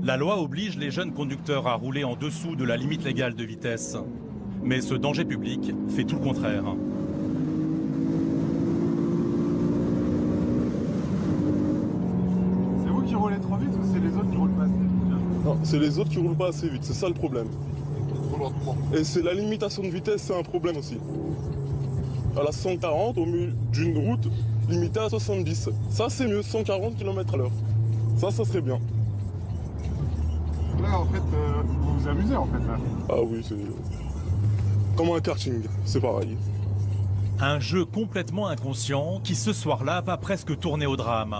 La loi oblige les jeunes conducteurs à rouler en dessous de la limite légale de vitesse. Mais ce danger public fait tout le contraire. C'est vous qui roulez trop vite ou c'est les autres qui roulent pas assez vite? Non, c'est les autres qui roulent pas assez vite, c'est ça le problème. Et c'est la limitation de vitesse, c'est un problème aussi. À la 140 au milieu d'une route limitée à 70. Ça c'est mieux, 140 km/h. Ça serait bien. Là en fait, vous vous amusez en fait là. Ah oui, c'est comme un karting, c'est pareil. Un jeu complètement inconscient qui ce soir-là va presque tourner au drame.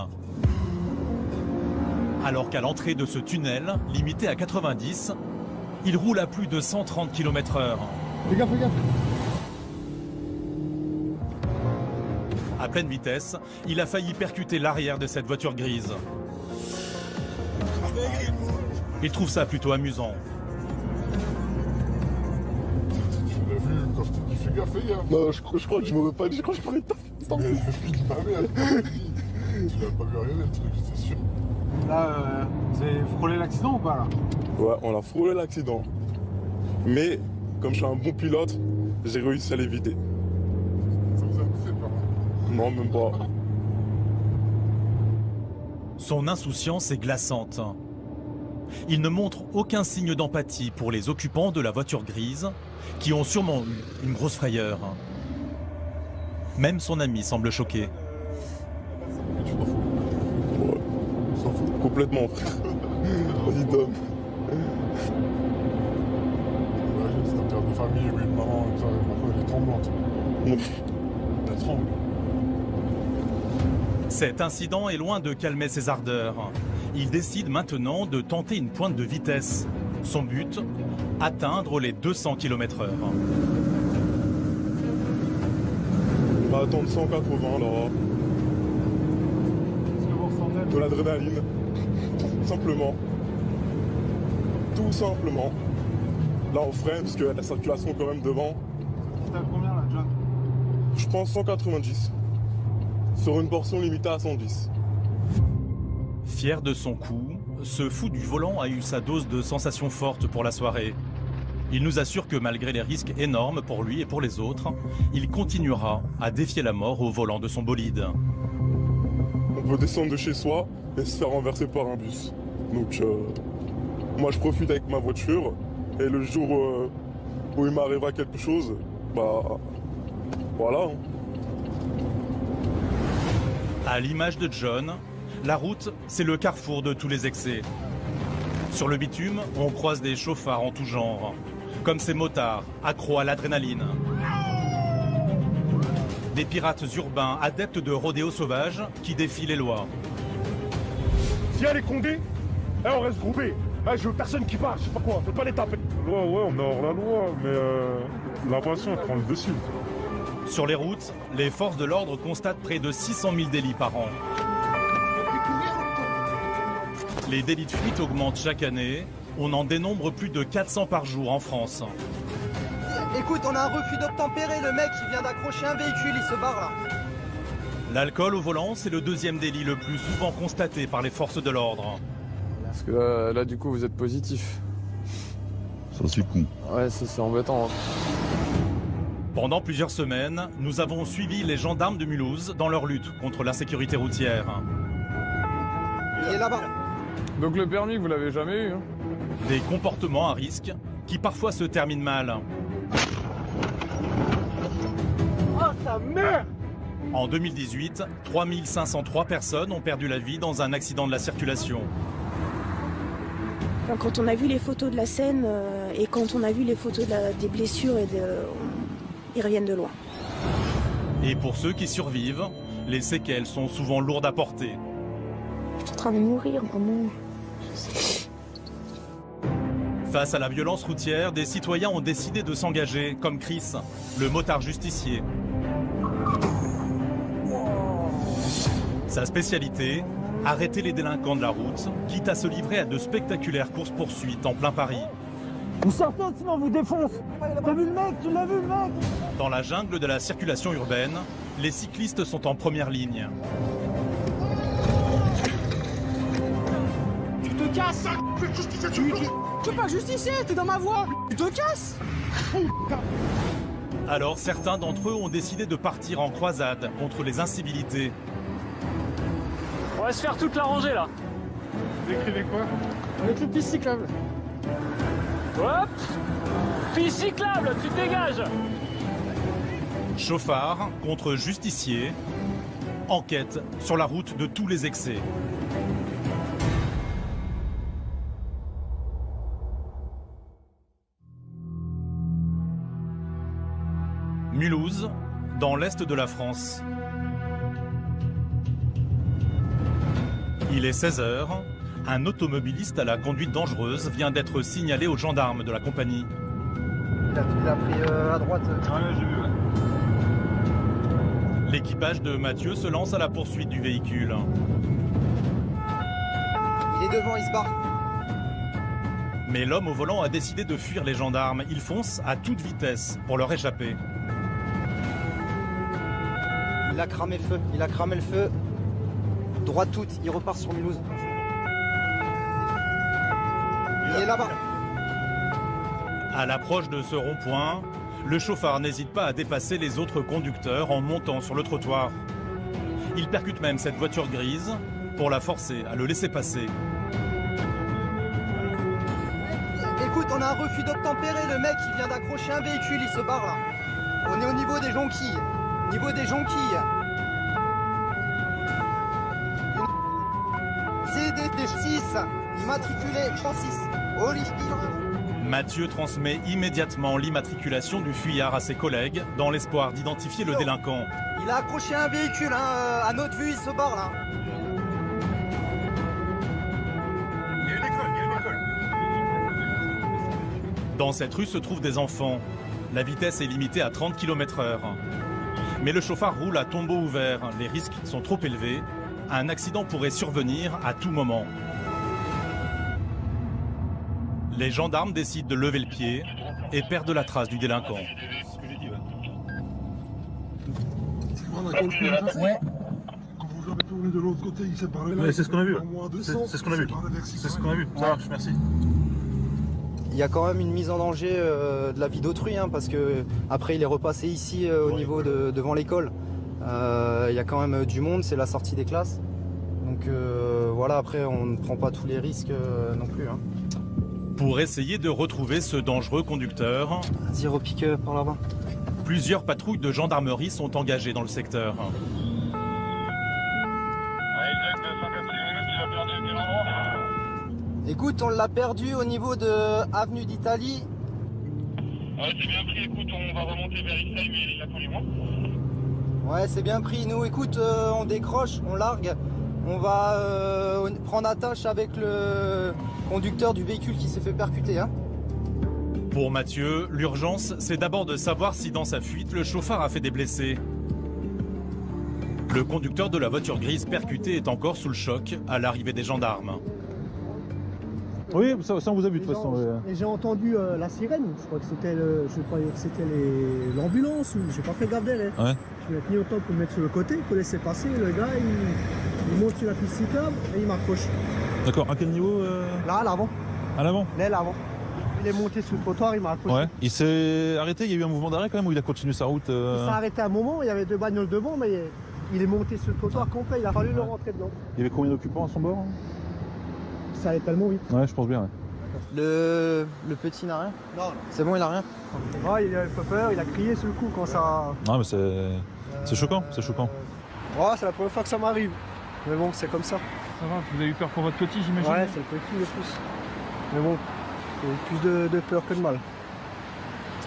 Alors qu'à l'entrée de ce tunnel, limité à 90, il roule à plus de 130 km/h. Fais gaffe, fais gaffe. À pleine vitesse, il a failli percuter l'arrière de cette voiture grise. Il trouve ça plutôt amusant. Tu l'as vu quand je t'ai dit fais gaffe, fais gaffe. Non, je crois que je m'aurais pas dit, je crois que je parlais de Mais le flic il m'avait, tu l'as pas vu arriver le truc, c'est sûr. Là, vous avez frôlé l'accident ou pas là? Ouais, on a frôlé l'accident. Mais, comme je suis un bon pilote, j'ai réussi à l'éviter. Ça vous a fait peur? Non, même pas. Son insouciance est glaçante. Il ne montre aucun signe d'empathie pour les occupants de la voiture grise, qui ont sûrement eu une grosse frayeur. Même son ami semble choqué. Mais tu t'en fous. Ouais. Tu t'en fous. Complètement, frère. Vas-y, Dom. Imagine, c'est un père de famille, oui, une maman, comme ça, maintenant elle est tremblante. Elle tremble. Cet incident est loin de calmer ses ardeurs. Il décide maintenant de tenter une pointe de vitesse. Son but, atteindre les 200 km/h. On va attendre 180 là. Qu'est-ce que vous ressentez? De l'adrénaline. Tout simplement. Tout simplement. Là on freine parce qu'il y a la circulation quand même devant. T'es à combien là, John? Je pense 190. Sur une portion limitée à 110. Fier de son coup, ce fou du volant a eu sa dose de sensations fortes pour la soirée. Il nous assure que malgré les risques énormes pour lui et pour les autres, il continuera à défier la mort au volant de son bolide. On peut descendre de chez soi et se faire renverser par un bus. Donc moi je profite avec ma voiture et le jour où il m'arrivera quelque chose, bah voilà. À l'image de John, la route, c'est le carrefour de tous les excès. Sur le bitume, on croise des chauffards en tout genre, comme ces motards accros à l'adrénaline. Des pirates urbains adeptes de rodéo sauvage qui défient les lois. Si elle est condée, on reste groupé. Je veux personne qui part, je sais pas quoi, faites pas les taper. Ouais, on est hors la loi, mais la passion prend le dessus. Sur les routes, les forces de l'ordre constatent près de 600 000 délits par an. Les délits de fuite augmentent chaque année. On en dénombre plus de 400 par jour en France. Écoute, on a un refus d'obtempérer, le mec il vient d'accrocher un véhicule, il se barre là. L'alcool au volant, c'est le deuxième délit le plus souvent constaté par les forces de l'ordre. Parce que là, du coup, vous êtes positif. Ça c'est con. Ouais, c'est embêtant. Pendant plusieurs semaines, nous avons suivi les gendarmes de Mulhouse dans leur lutte contre l'insécurité routière. Il est là-bas. Donc le permis, vous l'avez jamais eu, hein? Des comportements à risque qui parfois se terminent mal. Oh, sa mère! En 2018, 3503 personnes ont perdu la vie dans un accident de la circulation. Quand on a vu les photos de la scène et quand on a vu les photos des blessures, ils reviennent de loin. Et pour ceux qui survivent, les séquelles sont souvent lourdes à porter. Je suis en train de mourir, maman. Face à la violence routière, des citoyens ont décidé de s'engager, comme Chris, le motard justicier. Sa spécialité, arrêter les délinquants de la route, quitte à se livrer à de spectaculaires courses-poursuites en plein Paris. Vous sortez, sinon on vous défonce. T'as vu le mec? Tu l'as vu le mec? Dans la jungle de la circulation urbaine, les cyclistes sont en première ligne. Tu te casses! Tu peux pas justifier, t'es dans ma voie. Tu te casses. Alors certains d'entre eux ont décidé de partir en croisade contre les incivilités. On va se faire toute la rangée là. Vous écrivez quoi? On écrit piste cyclable. Hop. Piste cyclable, tu te dégages. Chauffards contre justiciers. Enquête sur la route de tous les excès. Mulhouse, dans l'est de la France. Il est 16h. Un automobiliste à la conduite dangereuse vient d'être signalé aux gendarmes de la compagnie. Il a pris à droite. Ouais, j'ai vu, ouais. L'équipage de Mathieu se lance à la poursuite du véhicule. Il est devant, il se barre. Mais l'homme au volant a décidé de fuir les gendarmes. Il fonce à toute vitesse pour leur échapper. Il a cramé le feu, il a cramé le feu. Droite toute, il repart sur Mulhouse. Il est là-bas. À l'approche de ce rond-point, le chauffard n'hésite pas à dépasser les autres conducteurs en montant sur le trottoir. Il percute même cette voiture grise pour la forcer à le laisser passer. Écoute, on a un refus d'obtempérer, le mec il vient d'accrocher un véhicule, il se barre là. On est au niveau des jonquilles. Niveau des jonquilles. CDT6, immatriculé 106. Mathieu transmet immédiatement l'immatriculation du fuyard à ses collègues dans l'espoir d'identifier le délinquant. Il a accroché un véhicule, hein, à notre vue il se barre là. Il y a une école, il y a une école. Dans cette rue se trouvent des enfants. La vitesse est limitée à 30 km/h. Mais le chauffard roule à tombeau ouvert. Les risques sont trop élevés. Un accident pourrait survenir à tout moment. Les gendarmes décident de lever le pied et perdent la trace du délinquant. Ouais. C'est ce qu'on a vu. C'est ce qu'on a vu. C'est ce qu'on a vu. Ça marche, merci. Il y a quand même une mise en danger de la vie d'autrui, hein, parce que après il est repassé ici au niveau devant l'école. Il y a quand même du monde, c'est la sortie des classes. Donc voilà, après on ne prend pas tous les risques non plus. Hein. Pour essayer de retrouver ce dangereux conducteur, vas-y, repique par là-bas. Plusieurs patrouilles de gendarmerie sont engagées dans le secteur. Écoute, on l'a perdu au niveau de Avenue d'Italie. Ouais, c'est bien pris, écoute, on va remonter vers Ixelles, mais il a collé moi. Ouais, c'est bien pris. Nous, écoute, on décroche, on largue. On va prendre attache avec le conducteur du véhicule qui s'est fait percuter. Hein. Pour Mathieu, l'urgence, c'est d'abord de savoir si dans sa fuite, le chauffard a fait des blessés. Le conducteur de la voiture grise percutée est encore sous le choc à l'arrivée des gendarmes. Oui, ça on vous a vu de toute façon. Et j'ai entendu la sirène, je crois que c'était l'ambulance, ou j'ai pas fait gaffe d'elle. Ouais. Je l'ai tenu au temps pour le mettre sur le côté, pour laisser passer. Le gars, il monte sur la piste cyclable et il m'accroche. D'accord, à quel niveau Là, à l'avant. À l'avant. Là, à l'avant. Il est monté sur le trottoir, il m'a accroché. Ouais. Il s'est arrêté, il y a eu un mouvement d'arrêt quand même, ou il a continué sa route Il s'est arrêté un moment, il y avait deux bagnoles devant, mais il est monté sur le trottoir complet, il a fallu le rentrer dedans. Il y avait combien d'occupants à son bord? Ça allait tellement vite. Ouais, je pense bien. Ouais. Le petit n'a rien? Non. C'est bon, il a rien? Ouais, il a pas peur, il a crié sur le coup quand ça... Non, mais c'est choquant, c'est choquant. Ouais, c'est la première fois que ça m'arrive. Mais bon, c'est comme ça. Ça va, vous avez eu peur pour votre petit, j'imagine? Ouais, c'est le petit le plus. Mais bon, j'ai plus de peur que de mal.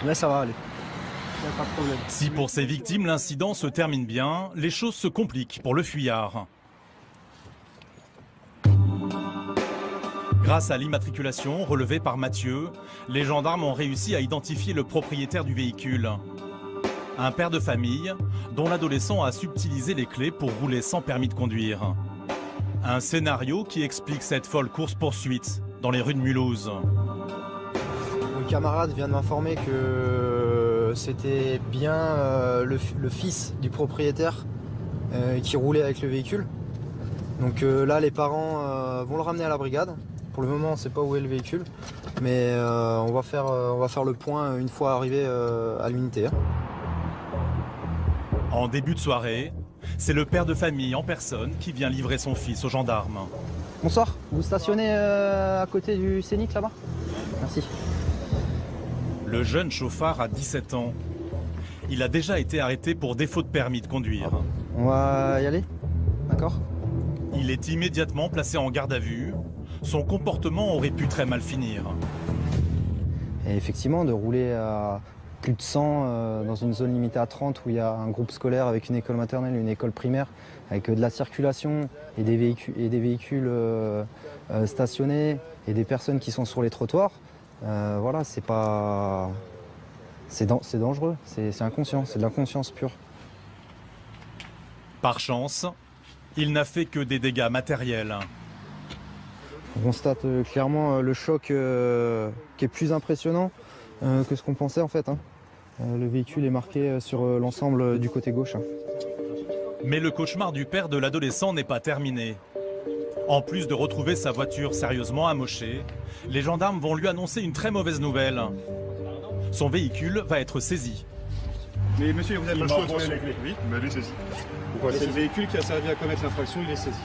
Mais ça va aller. Y a pas de problème. Si pour ces victimes, l'incident se termine bien, les choses se compliquent pour le fuyard. Grâce à l'immatriculation relevée par Mathieu, les gendarmes ont réussi à identifier le propriétaire du véhicule. Un père de famille dont l'adolescent a subtilisé les clés pour rouler sans permis de conduire. Un scénario qui explique cette folle course-poursuite dans les rues de Mulhouse. Mon camarade vient de m'informer que c'était bien le fils du propriétaire qui roulait avec le véhicule. Donc là, les parents vont le ramener à la brigade Pour le moment, on ne sait pas où est le véhicule, mais on va faire le point une fois arrivé à l'unité. En début de soirée, c'est le père de famille en personne qui vient livrer son fils aux gendarmes. Bonsoir, vous stationnez à côté du Scénic là-bas? Merci. Le jeune chauffard a 17 ans. Il a déjà été arrêté pour défaut de permis de conduire. On va y aller? D'accord. Il est immédiatement placé en garde à vue. Son comportement aurait pu très mal finir. Et effectivement, de rouler à plus de 100 dans une zone limitée à 30 où il y a un groupe scolaire avec une école maternelle, une école primaire, avec de la circulation et des véhicules stationnés et des personnes qui sont sur les trottoirs, voilà, c'est dangereux, c'est inconscient, c'est de l'inconscience pure. Par chance, il n'a fait que des dégâts matériels. On constate clairement le choc qui est plus impressionnant que ce qu'on pensait en fait. Le véhicule est marqué sur l'ensemble du côté gauche. Mais le cauchemar du père de l'adolescent n'est pas terminé. En plus de retrouver sa voiture sérieusement amochée, les gendarmes vont lui annoncer une très mauvaise nouvelle. Son véhicule va être saisi. Mais monsieur, vous n'avez pas le choix de trouver les clés. Oui, mais lui saisi. Pourquoi? C'est le véhicule qui a servi à commettre l'infraction, il est saisi.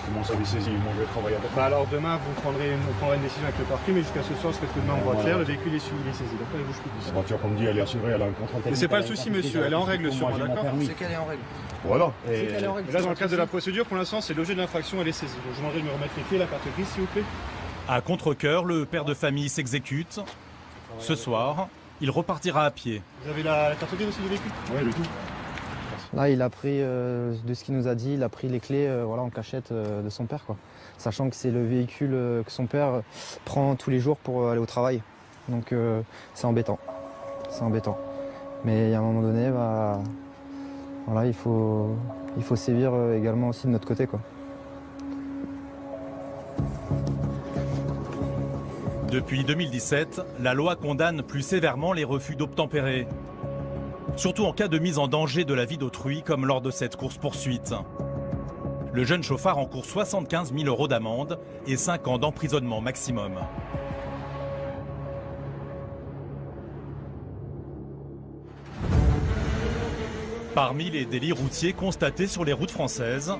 Comment ça, il est saisi? Ils m'ont fait travailler avec. Bah alors demain, on prendra une décision avec le parquet, mais jusqu'à ce soir, parce que demain on voit clair, le véhicule est saisi. D'accord, il bouge plus. La voiture, comme dit, elle est assurée, elle a un contrat. Mais c'est pas le souci, monsieur, elle est en règle sur moi, d'accord? C'est qu'elle est en règle. Voilà. Et là, dans le cadre de la procédure, pour l'instant, c'est l'objet de l'infraction, elle est saisie. Donc je vous demanderai de me remettre les clés, la carte grise, s'il vous plaît. À contre-cœur, le père de famille s'exécute. Ce soir, il repartira à pied. Vous avez la carte grise aussi du véhicule? Oui, du tout. Là, il a pris, de ce qu'il nous a dit, il a pris les clés voilà, en cachette de son père, quoi. Sachant que c'est le véhicule que son père prend tous les jours pour aller au travail. Donc c'est embêtant. C'est embêtant. Mais à un moment donné, bah, voilà, il faut sévir également aussi de notre côté, quoi. Depuis 2017, la loi condamne plus sévèrement les refus d'obtempérer. Surtout en cas de mise en danger de la vie d'autrui, comme lors de cette course-poursuite. Le jeune chauffard encourt 75 000 € d'amende et 5 ans d'emprisonnement maximum. Parmi les délits routiers constatés sur les routes françaises,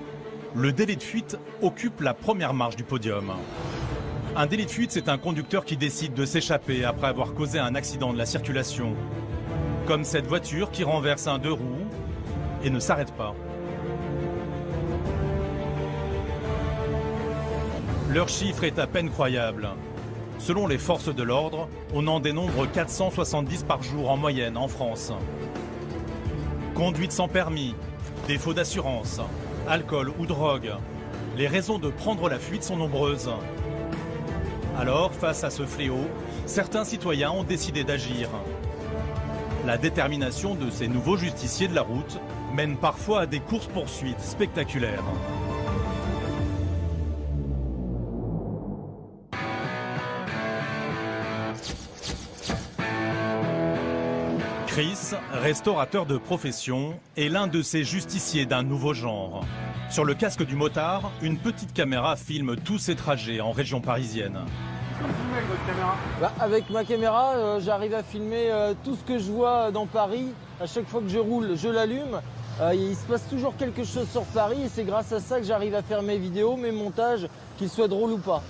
le délit de fuite occupe la première marche du podium. Un délit de fuite, c'est un conducteur qui décide de s'échapper après avoir causé un accident de la circulation. Comme cette voiture qui renverse un 2 roues et ne s'arrête pas. Leur chiffre est à peine croyable. Selon les forces de l'ordre, on en dénombre 470 par jour en moyenne en France. Conduite sans permis, défaut d'assurance, alcool ou drogue. Les raisons de prendre la fuite sont nombreuses. Alors, face à ce fléau, certains citoyens ont décidé d'agir. La détermination de ces nouveaux justiciers de la route mène parfois à des courses-poursuites spectaculaires. Chris, restaurateur de profession, est l'un de ces justiciers d'un nouveau genre. Sur le casque du motard, une petite caméra filme tous ses trajets en région parisienne. Avec votre caméra? Avec ma caméra, j'arrive à filmer tout ce que je vois dans Paris. À chaque fois que je roule, je l'allume. Il se passe toujours quelque chose sur Paris et c'est grâce à ça que j'arrive à faire mes vidéos, mes montages, qu'ils soient drôles ou pas.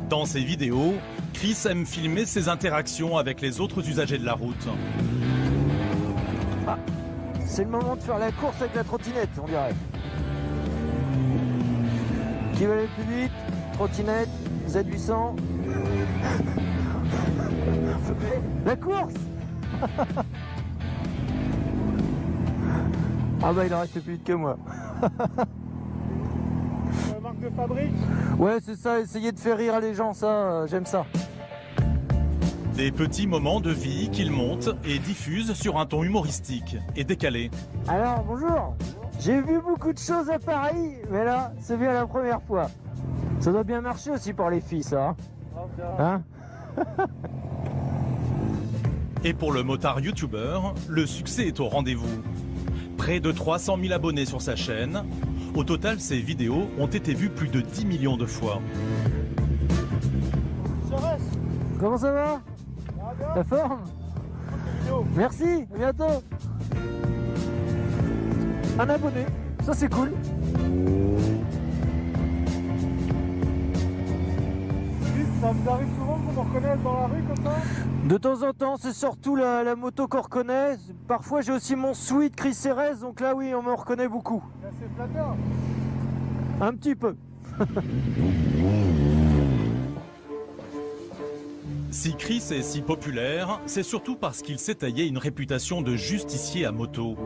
Dans ses vidéos, Chris aime filmer ses interactions avec les autres usagers de la route. Ah, c'est le moment de faire la course avec la trottinette, on dirait. Qui va aller le plus vite? Trottinette, Z800. La course. Ah bah il en reste plus vite que moi. Marque de fabrique? Ouais, c'est ça, essayer de faire rire les gens, ça, j'aime ça. Des petits moments de vie qu'il monte et diffuse sur un ton humoristique et décalé. Alors, bonjour. J'ai vu beaucoup de choses à Paris, mais là, c'est bien la première fois. Ça doit bien marcher aussi pour les filles, ça. Hein? Et pour le motard youtubeur, le succès est au rendez-vous. Près de 300 000 abonnés sur sa chaîne, Au total, ces vidéos ont été vues plus de 10 millions de fois. Comment ça va? La forme? Merci, à bientôt. Un abonné, ça c'est cool. Ça vous arrive souvent qu'on me reconnaisse dans la rue comme ça? De temps en temps, c'est surtout la moto qu'on reconnaît. Parfois j'ai aussi mon sweat Chris Serres, donc là oui, on me reconnaît beaucoup. C'est flatteur. Un petit peu. Si Chris est si populaire, c'est surtout parce qu'il s'est taillé une réputation de justicier à moto.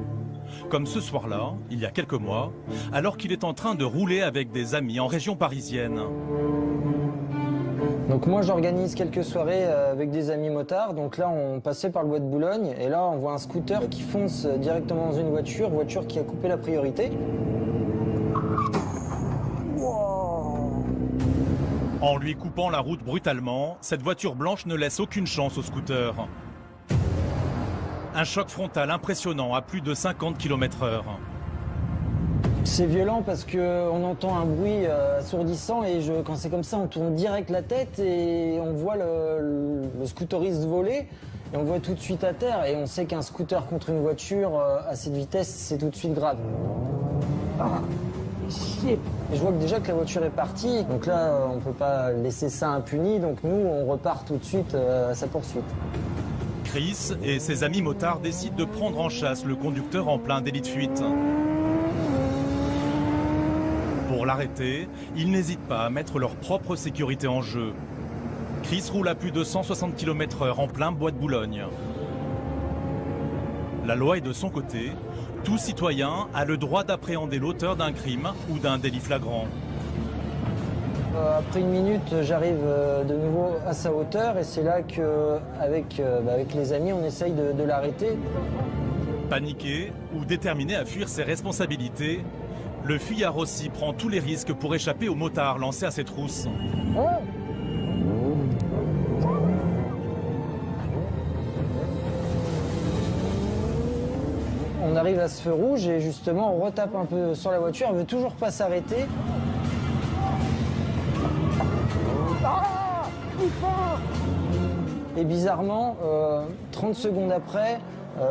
Comme ce soir-là, il y a quelques mois, alors qu'il est en train de rouler avec des amis en région parisienne. Donc moi j'organise quelques soirées avec des amis motards. Donc là on passait par le bois de Boulogne et là on voit un scooter qui fonce directement dans une voiture qui a coupé la priorité. En lui coupant la route brutalement, cette voiture blanche ne laisse aucune chance au scooter. Un choc frontal impressionnant à plus de 50 km/h. C'est violent parce qu'on entend un bruit assourdissant et quand c'est comme ça, on tourne direct la tête et on voit le scooteriste voler et on le voit tout de suite à terre et on sait qu'un scooter contre une voiture à cette vitesse, c'est tout de suite grave. Ah, shit. Et je vois que déjà que la voiture est partie, donc là, on peut pas laisser ça impuni, donc nous, on repart tout de suite à sa poursuite. Chris et ses amis motards décident de prendre en chasse le conducteur en plein délit de fuite. Pour l'arrêter, ils n'hésitent pas à mettre leur propre sécurité en jeu. Chris roule à plus de 160 km/h en plein bois de Boulogne. La loi est de son côté. Tout citoyen a le droit d'appréhender l'auteur d'un crime ou d'un délit flagrant. Après une minute, j'arrive de nouveau à sa hauteur et c'est là qu'avec les amis, on essaye de l'arrêter. Paniqué ou déterminé à fuir ses responsabilités, le fuyard aussi prend tous les risques pour échapper aux motards lancés à ses trousses. On arrive à ce feu rouge et justement on retape un peu sur la voiture, elle veut toujours pas s'arrêter. Et bizarrement, 30 secondes après,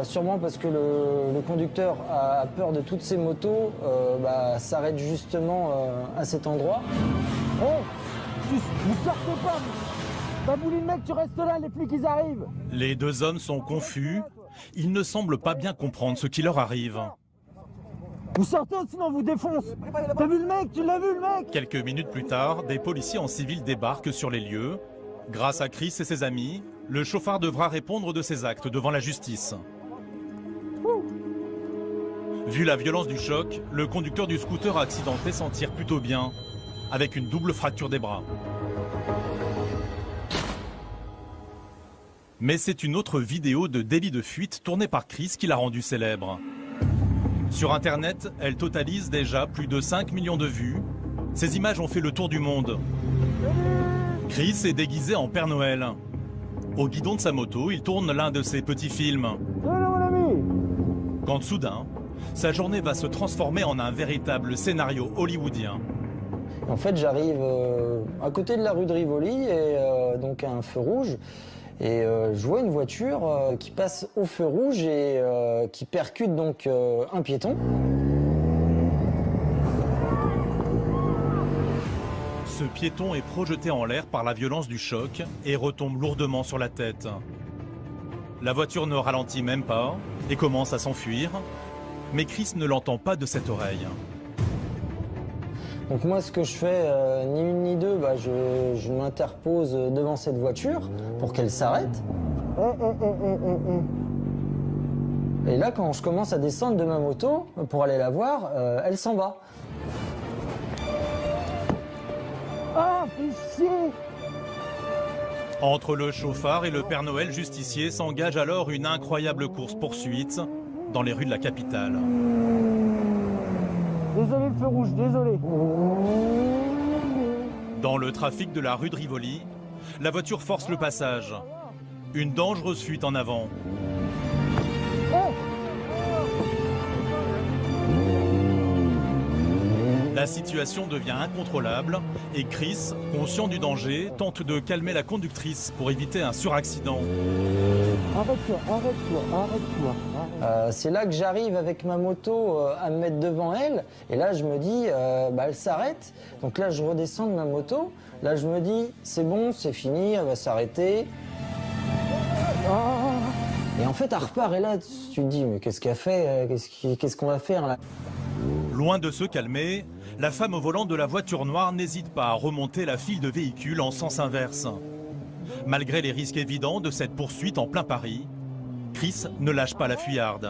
sûrement parce que le conducteur a peur de toutes ces motos, s'arrête justement à cet endroit. Oh, ne sortez pas! T'as voulu le mec, tu restes là, les flics ils arrivent! Les deux hommes sont confus. Ils ne semblent pas bien comprendre ce qui leur arrive. Vous sortez sinon on vous défonce. T'as vu le mec? Tu l'as vu le mec? Quelques minutes plus tard, des policiers en civil débarquent sur les lieux. Grâce à Chris et ses amis, le chauffard devra répondre de ses actes devant la justice. Vu la violence du choc, le conducteur du scooter accidenté s'en tire plutôt bien, avec une double fracture des bras. Mais c'est une autre vidéo de délit de fuite tournée par Chris qui l'a rendue célèbre. Sur Internet, elle totalise déjà plus de 5 millions de vues. Ces images ont fait le tour du monde. Chris est déguisé en Père Noël. Au guidon de sa moto, il tourne l'un de ses petits films. Quand soudain, sa journée va se transformer en un véritable scénario hollywoodien. En fait, j'arrive à côté de la rue de Rivoli et donc à un feu rouge. Et je vois une voiture qui passe au feu rouge et qui percute donc un piéton. Ce piéton est projeté en l'air par la violence du choc et retombe lourdement sur la tête. La voiture ne ralentit même pas et commence à s'enfuir, mais Chris ne l'entend pas de cette oreille. Donc moi, ce que je fais, ni une ni deux, je m'interpose devant cette voiture pour qu'elle s'arrête. Et là, quand je commence à descendre de ma moto pour aller la voir, elle s'en va. Ah, fais chier! Entre le chauffard et le Père Noël justicier s'engage alors une incroyable course-poursuite dans les rues de la capitale. Désolé le feu rouge, désolé. Dans le trafic de la rue de Rivoli, la voiture force le passage. Une dangereuse fuite en avant. La situation devient incontrôlable et Chris, conscient du danger, tente de calmer la conductrice pour éviter un suraccident. Arrête-toi. C'est là que j'arrive avec ma moto à me mettre devant elle. Et là, je me dis, elle s'arrête. Donc là, je redescends de ma moto. Là, je me dis, c'est bon, c'est fini, elle va s'arrêter. Et en fait, elle repart. Et là, tu te dis, mais qu'est-ce qu'elle fait? Qu'est-ce qu'on va faire là? Loin de se calmer, la femme au volant de la voiture noire n'hésite pas à remonter la file de véhicules en sens inverse. Malgré les risques évidents de cette poursuite en plein Paris, Chris ne lâche pas la fuyarde.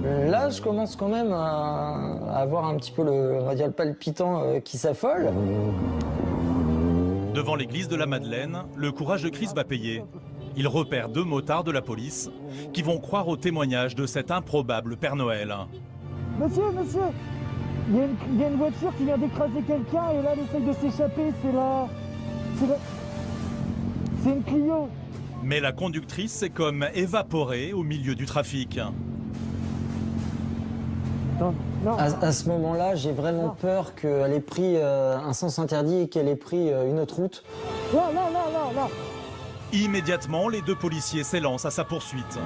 Là, je commence quand même à avoir un petit peu le palpitant qui s'affole. Devant l'église de la Madeleine, le courage de Chris va payer. Il repère 2 motards de la police qui vont croire au témoignage de cet improbable Père Noël. Monsieur, il y a une voiture qui vient d'écraser quelqu'un et là elle essaye de s'échapper, c'est une Clio. Mais la conductrice s'est comme évaporée au milieu du trafic. Non. À ce moment-là, j'ai vraiment peur qu'elle ait pris un sens interdit et qu'elle ait pris une autre route. Là. Immédiatement, les 2 policiers s'élancent à sa poursuite.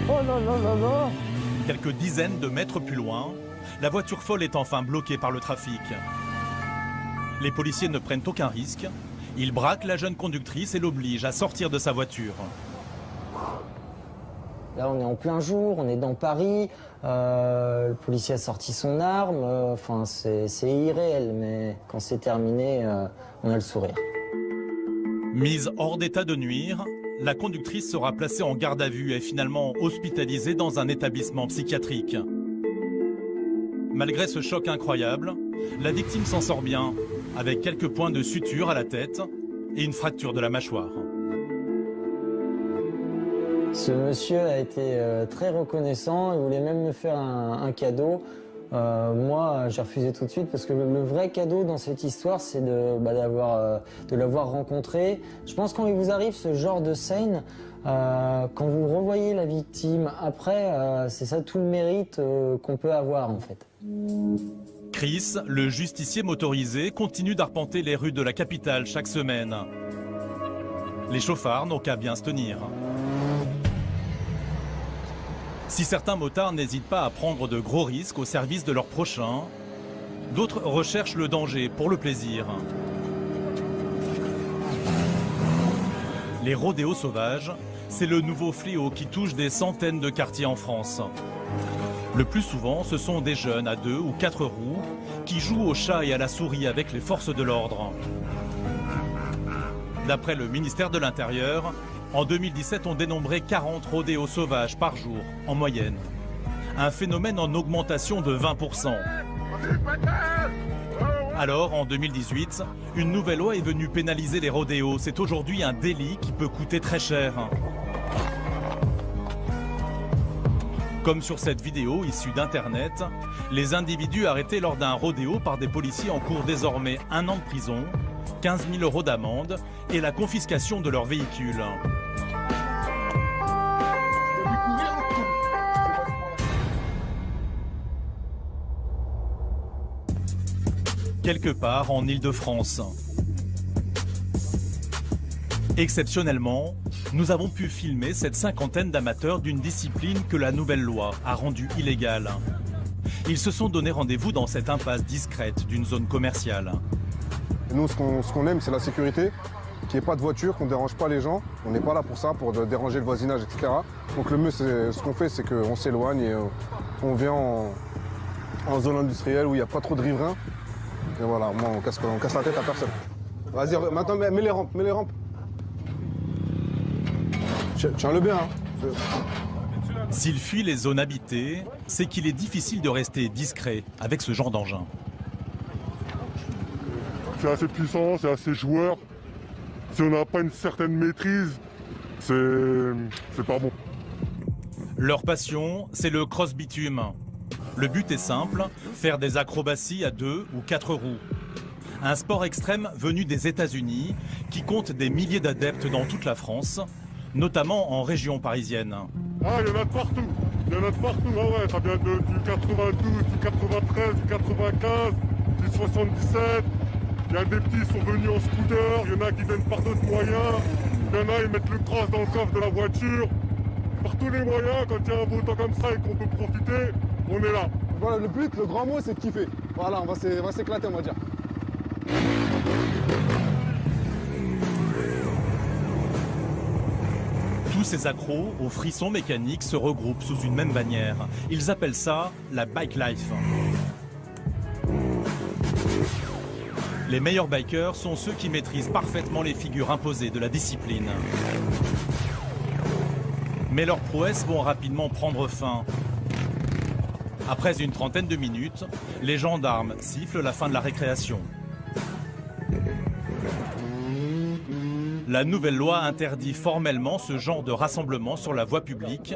Oh là. Quelques dizaines de mètres plus loin, la voiture folle est enfin bloquée par le trafic. Les policiers ne prennent aucun risque. Ils braquent la jeune conductrice et l'obligent à sortir de sa voiture. Là, on est en plein jour, on est dans Paris. Le policier a sorti son arme. C'est irréel, mais quand c'est terminé, on a le sourire. Mise hors d'état de nuire, la conductrice sera placée en garde à vue et finalement hospitalisée dans un établissement psychiatrique. Malgré ce choc incroyable, la victime s'en sort bien, avec quelques points de suture à la tête et une fracture de la mâchoire. Ce monsieur a été très reconnaissant, il voulait même me faire un cadeau. Moi, j'ai refusé tout de suite parce que le vrai cadeau dans cette histoire, c'est de l'avoir rencontré. Je pense quand il vous arrive ce genre de scène, quand vous revoyez la victime après, c'est ça tout le mérite qu'on peut avoir en fait. Chris, le justicier motorisé, continue d'arpenter les rues de la capitale chaque semaine. Les chauffards n'ont qu'à bien se tenir. Si certains motards n'hésitent pas à prendre de gros risques au service de leurs prochains, d'autres recherchent le danger pour le plaisir. Les rodéos sauvages, c'est le nouveau fléau qui touche des centaines de quartiers en France. Le plus souvent, ce sont des jeunes à 2 ou 4 roues qui jouent au chat et à la souris avec les forces de l'ordre. D'après le ministère de l'Intérieur, en 2017, on dénombrait 40 rodéos sauvages par jour, en moyenne. Un phénomène en augmentation de 20%. Alors, en 2018, une nouvelle loi est venue pénaliser les rodéos. C'est aujourd'hui un délit qui peut coûter très cher. Comme sur cette vidéo issue d'Internet, les individus arrêtés lors d'un rodéo par des policiers encourent désormais 1 an de prison, 15 000 € d'amende et la confiscation de leur véhicule. Quelque part en Île-de-France. Exceptionnellement, nous avons pu filmer cette cinquantaine d'amateurs d'une discipline que la nouvelle loi a rendue illégale. Ils se sont donné rendez-vous dans cette impasse discrète d'une zone commerciale. Nous, ce qu'on aime, c'est la sécurité, qu'il n'y ait pas de voiture, qu'on ne dérange pas les gens. On n'est pas là pour ça, pour déranger le voisinage, etc. Donc le mieux, ce qu'on fait, c'est qu'on s'éloigne et on vient en zone industrielle où il n'y a pas trop de riverains. Et voilà, moi, on casse la tête à personne. Vas-y, maintenant, mets les rampes. Tiens-le bien. Hein. S'il fuit les zones habitées, c'est qu'il est difficile de rester discret avec ce genre d'engin. C'est assez puissant, c'est assez joueur. Si on n'a pas une certaine maîtrise, c'est pas bon. Leur passion, c'est le cross-bitume. Le but est simple, faire des acrobaties à 2 ou 4 roues. Un sport extrême venu des États-Unis qui compte des milliers d'adeptes dans toute la France, notamment en région parisienne. Ah, il y en a partout. Il y en a de partout, ah ouais, ça vient du 92, du 93, du 95, du 77. Il y a des petits qui sont venus en scooter, il y en a qui viennent par d'autres moyens. Il y en a, ils mettent le cross dans le coffre de la voiture. Par tous les moyens, quand il y a un beau temps comme ça et qu'on peut profiter, on est là. Voilà, le but, le grand mot, c'est de kiffer. Voilà, on va s'éclater, on va dire. Tous ces accros aux frissons mécaniques se regroupent sous une même bannière. Ils appellent ça la bike life. Les meilleurs bikers sont ceux qui maîtrisent parfaitement les figures imposées de la discipline. Mais leurs prouesses vont rapidement prendre fin. Après une trentaine de minutes, les gendarmes sifflent la fin de la récréation. La nouvelle loi interdit formellement ce genre de rassemblement sur la voie publique,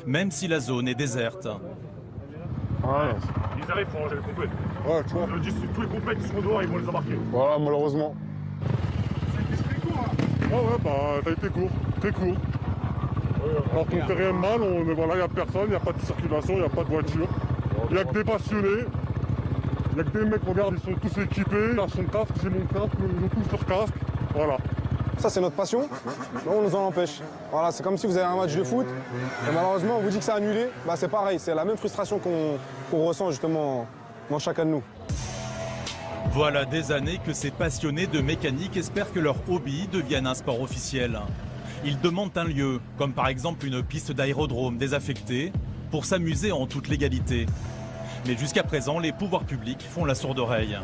même si la zone est déserte. Ouais. Ils arrivent pour ranger les compètes. Ouais, tu vois. Tous les compètes qui sont dehors, ils vont les embarquer. Voilà, malheureusement. C'est court, hein. Ouais, bah, ça a été court. Très court. Alors qu'on fait rien de mal, voilà, il n'y a personne, il n'y a pas de circulation, il n'y a pas de voiture. Il n'y a que des passionnés. Il n'y a que des mecs, regarde, ils sont tous équipés. Là, son casque, j'ai mon casque, ils ont tous leur casque. Voilà. Ça, c'est notre passion. Là, on nous en empêche. Voilà, c'est comme si vous avez un match de foot et malheureusement, on vous dit que c'est annulé. Bah, c'est pareil, c'est la même frustration qu'on ressent justement dans chacun de nous. Voilà des années que ces passionnés de mécanique espèrent que leur hobby devienne un sport officiel. Ils demandent un lieu, comme par exemple une piste d'aérodrome désaffectée, pour s'amuser en toute légalité. Mais jusqu'à présent, les pouvoirs publics font la sourde oreille.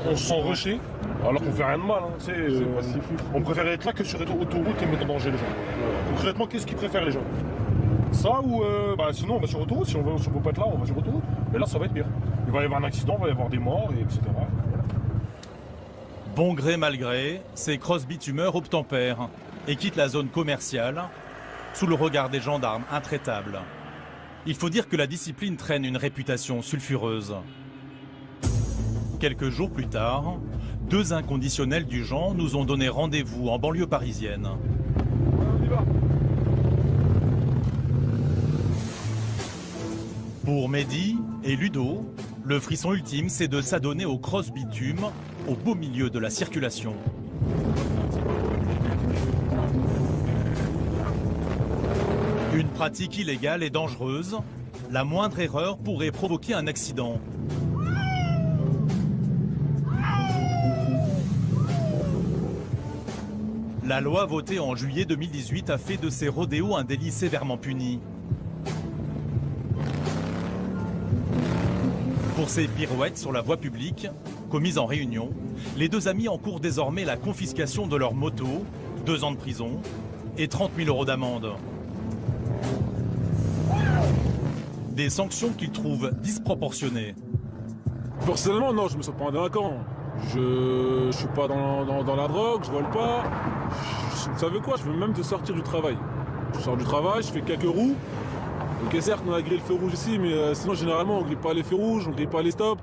On se sent rushé, alors qu'on fait rien de mal. Hein. On préfère être là que sur autoroute et mettre en danger les gens. Concrètement, qu'est-ce qu'ils préfèrent les gens? Ça ou sinon on va sur autoroute, si on peut pas être là, on va sur autoroute. Mais là ça va être pire. Il va y avoir un accident, il va y avoir des morts, etc. Bon gré mal gré, ces cross-bitumeurs obtempèrent et quittent la zone commerciale sous le regard des gendarmes intraitables. Il faut dire que la discipline traîne une réputation sulfureuse. Quelques jours plus tard, deux inconditionnels du genre nous ont donné rendez-vous en banlieue parisienne. Pour Mehdi et Ludo, le frisson ultime, c'est de s'adonner au cross-bitume au beau milieu de la circulation. Une pratique illégale et dangereuse. La moindre erreur pourrait provoquer un accident. La loi votée en juillet 2018 a fait de ces rodéos un délit sévèrement puni. Pour ces pirouettes sur la voie publique, commises en réunion, les deux amis encourent désormais la confiscation de leur moto, 2 ans de prison et 30 000 € d'amende. Des sanctions qu'ils trouvent disproportionnées. Personnellement, non, je me sens pas un délinquant. Je suis pas dans la drogue, je vole pas. Vous savez quoi, je veux même te sortir du travail. Je sors du travail, je fais quelques roues. Ok, certes, on a grillé le feu rouge ici, mais sinon, généralement, on grille pas les feux rouges, on grille pas les stops.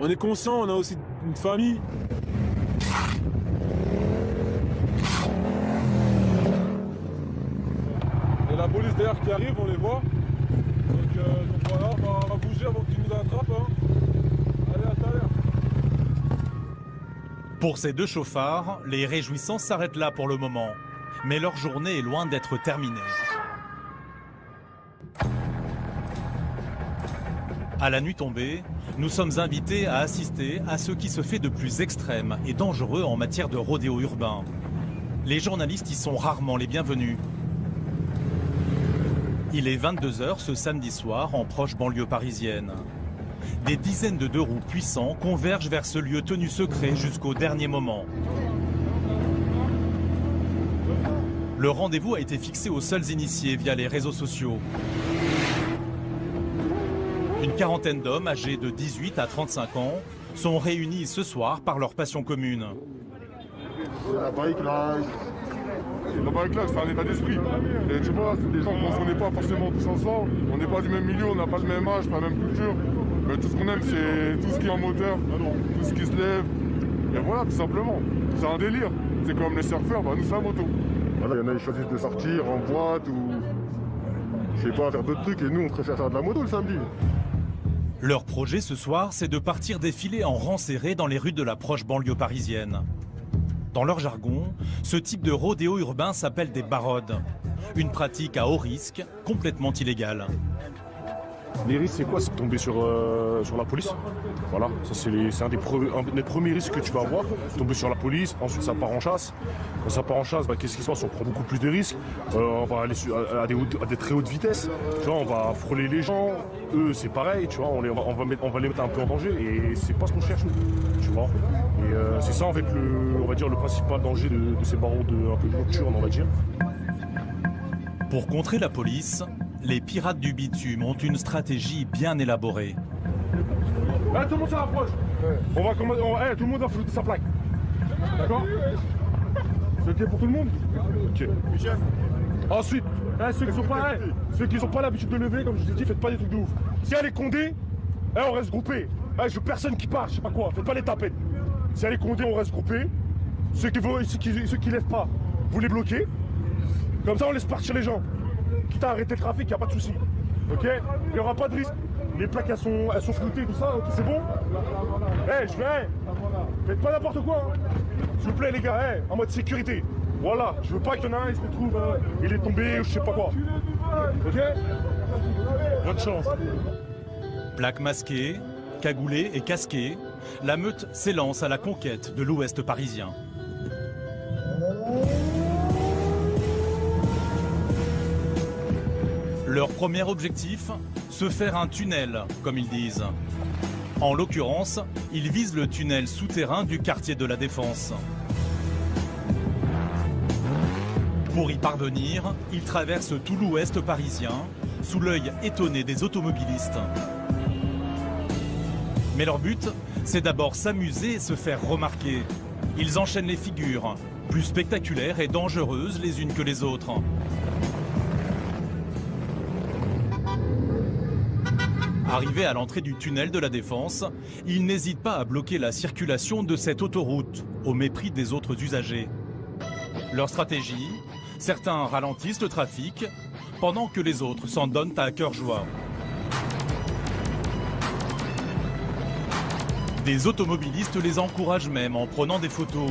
On est conscient, on a aussi une famille. Et la police derrière qui arrive, on les voit. Donc voilà, on va bouger avant qu'ils nous attrapent. Hein. Allez, à tout à l'heure. Pour ces deux chauffards, les réjouissances s'arrêtent là pour le moment. Mais leur journée est loin d'être terminée. À la nuit tombée, nous sommes invités à assister à ce qui se fait de plus extrême et dangereux en matière de rodéo urbain. Les journalistes y sont rarement les bienvenus. Il est 22 h ce samedi soir en proche banlieue parisienne. Des dizaines de deux-roues puissants convergent vers ce lieu tenu secret jusqu'au dernier moment. Le rendez-vous a été fixé aux seuls initiés via les réseaux sociaux. Une quarantaine d'hommes âgés de 18 à 35 ans sont réunis ce soir par leur passion commune. La bike life, c'est un état d'esprit. Et tu vois, c'est des gens qu'on n'est pas forcément tous ensemble, on n'est pas du même milieu, on n'a pas le même âge, pas la même culture. Mais tout ce qu'on aime, c'est tout ce qui est en moteur, tout ce qui se lève. Et voilà, tout simplement. C'est un délire. C'est comme les surfeurs, nous c'est la moto. Voilà, il y en a qui choisissent de sortir en boîte ou Je sais pas faire d'autres trucs et nous on préfère faire de la moto le samedi. Leur projet ce soir, c'est de partir défiler en rang serré dans les rues de la proche banlieue parisienne. Dans leur jargon, ce type de rodéo urbain s'appelle des barrodes. Une pratique à haut risque, complètement illégale. Les risques, c'est quoi? C'est tomber sur la police. Voilà, ça c'est un des premiers risques que tu vas avoir. Tomber sur la police, ensuite ça part en chasse. Quand ça part en chasse, qu'est-ce qui se passe? On prend beaucoup plus de risques. On va aller à des très hautes vitesses. Tu vois, on va frôler les gens. Eux, c'est pareil, tu vois, on va les mettre un peu en danger. Et c'est pas ce qu'on cherche, tu vois. Et c'est ça, en fait, on va dire, le principal danger de ces barreaux un peu nocturnes, on va dire. Pour contrer la police, les pirates du bitume ont une stratégie bien élaborée. Là, tout le monde se rapproche. On va commander. Tout le monde va foutre sa plaque. D'accord? C'est ok pour tout le monde? Ok. Ensuite, ceux qui n'ont pas l'habitude de lever, comme je vous ai dit, faites pas des trucs de ouf. Si elle est condée, on reste groupé. Je veux personne qui part, je sais pas quoi. Faites pas les tapettes. Si elle est condée, on reste groupé. Ceux qui lèvent pas, vous les bloquez. Comme ça, on laisse partir les gens. Quitte à arrêter le trafic, y a pas de souci. Ok? Il n'y aura pas de risque. Les plaques, elles sont floutées, tout ça, c'est bon? Faites pas n'importe quoi. Hein. S'il vous plaît, les gars, en mode sécurité. Voilà, je veux pas qu'il y en a un, il se retrouve, il est tombé, ou je sais pas quoi. Ok? Bonne chance. Plaques masquées, cagoulées et casquées, la meute s'élance à la conquête de l'ouest parisien. Leur premier objectif, se faire un tunnel, comme ils disent. En l'occurrence, ils visent le tunnel souterrain du quartier de la Défense. Pour y parvenir, ils traversent tout l'ouest parisien, sous l'œil étonné des automobilistes. Mais leur but, c'est d'abord s'amuser et se faire remarquer. Ils enchaînent les figures, plus spectaculaires et dangereuses les unes que les autres. Arrivés à l'entrée du tunnel de la Défense, ils n'hésitent pas à bloquer la circulation de cette autoroute, au mépris des autres usagers. Leur stratégie, certains ralentissent le trafic, pendant que les autres s'en donnent à cœur joie. Des automobilistes les encouragent même en prenant des photos.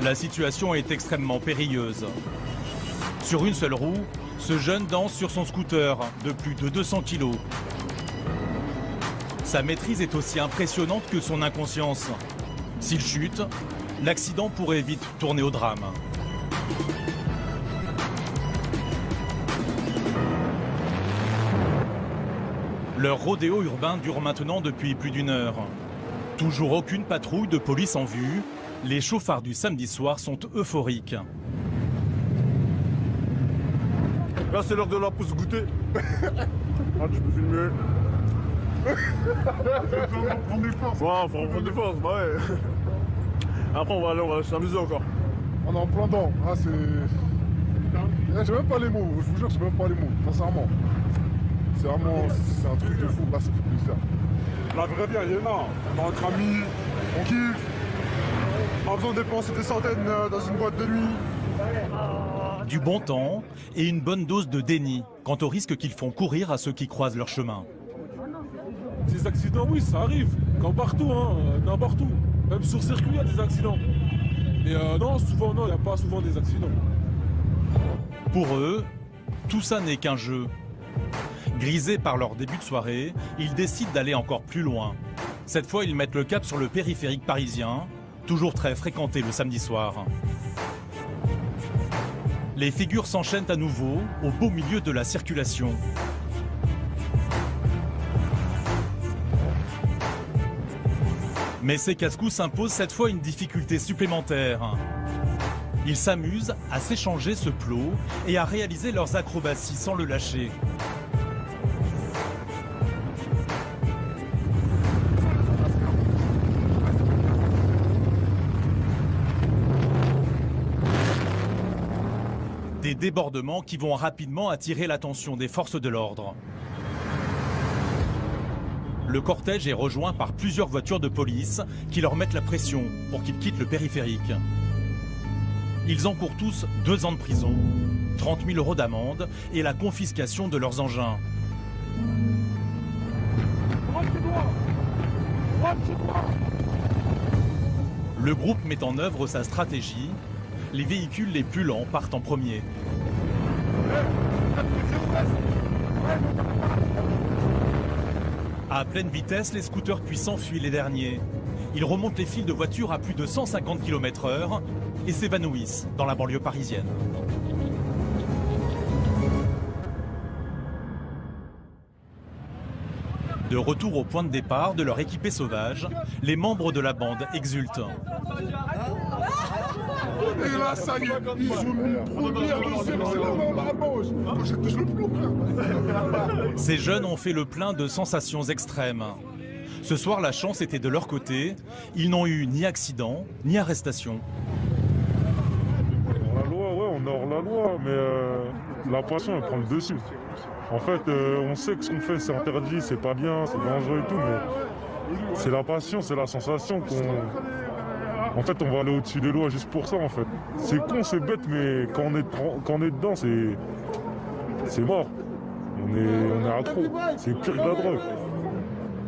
La situation est extrêmement périlleuse. Sur une seule roue, ce jeune danse sur son scooter de plus de 200 kg. Sa maîtrise est aussi impressionnante que son inconscience. S'il chute, l'accident pourrait vite tourner au drame. Leur rodéo urbain dure maintenant depuis plus d'1 heure. Toujours aucune patrouille de police en vue, les chauffards du samedi soir sont euphoriques. Là c'est l'heure de la pause goûter. Ah tu peux filmer. Faut prendre des forces. Ouais, faut prendre des forces, bah ouais. Après on va s'amuser encore. On est en plein dedans. Ah c'est... J'ai même pas les mots, je vous jure j'ai même pas les mots, sincèrement. C'est vraiment, c'est un truc de fou, là ça fait plaisir. La vraie vie elle est là, on est entre amis, on kiffe. Pas besoin de dépenser des centaines dans une boîte de nuit. Du bon temps et une bonne dose de déni quant aux risques qu'ils font courir à ceux qui croisent leur chemin. Ces accidents, oui, ça arrive, comme partout, hein, n'importe où. Même sur circuit, il y a des accidents. Mais non, souvent, non, il n'y a pas souvent des accidents. Pour eux, tout ça n'est qu'un jeu. Grisés par leur début de soirée, ils décident d'aller encore plus loin. Cette fois, ils mettent le cap sur le périphérique parisien, toujours très fréquenté le samedi soir. Les figures s'enchaînent à nouveau au beau milieu de la circulation. Mais ces casse-coups imposent cette fois une difficulté supplémentaire. Ils s'amusent à s'échanger ce plot et à réaliser leurs acrobaties sans le lâcher. Des débordements qui vont rapidement attirer l'attention des forces de l'ordre. Le cortège est rejoint par plusieurs voitures de police qui leur mettent la pression pour qu'ils quittent le périphérique. Ils encourent tous 2 ans de prison, 30 000 € d'amende et la confiscation de leurs engins. Le groupe met en œuvre sa stratégie. Les véhicules les plus lents partent en premier. À pleine vitesse, les scooters puissants fuient les derniers. Ils remontent les files de voitures à plus de 150 km/h et s'évanouissent dans la banlieue parisienne. De retour au point de départ de leur équipée sauvage, les membres de la bande exultent. Et là, ça y est, ils ont mis première, deuxième, c'est la main dans la poche. Je le ploque. Ces jeunes ont fait le plein de sensations extrêmes. Ce soir, la chance était de leur côté. Ils n'ont eu ni accident, ni arrestation. La loi, ouais, on est hors la loi, mais la passion, elle prend le dessus. En fait, on sait que ce qu'on fait, c'est interdit, c'est pas bien, c'est dangereux et tout, mais c'est la passion, c'est la sensation qu'on... En fait, on va aller au-dessus des lois juste pour ça, en fait. C'est con, c'est bête, mais quand on est dedans, c'est mort. On est accro. C'est pire que la drogue.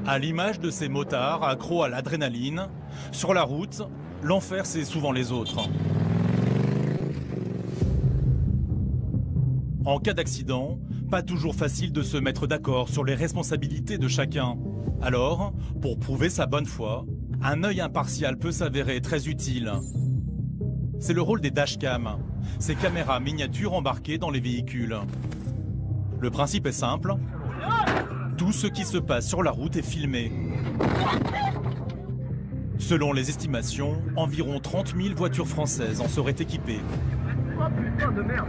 À l'image de ces motards accros à l'adrénaline, sur la route, l'enfer, c'est souvent les autres. En cas d'accident, pas toujours facile de se mettre d'accord sur les responsabilités de chacun. Alors, pour prouver sa bonne foi, un œil impartial peut s'avérer très utile. C'est le rôle des dashcams, ces caméras miniatures embarquées dans les véhicules. Le principe est simple, tout ce qui se passe sur la route est filmé. Selon les estimations, environ 30 000 voitures françaises en seraient équipées. Oh putain de merde!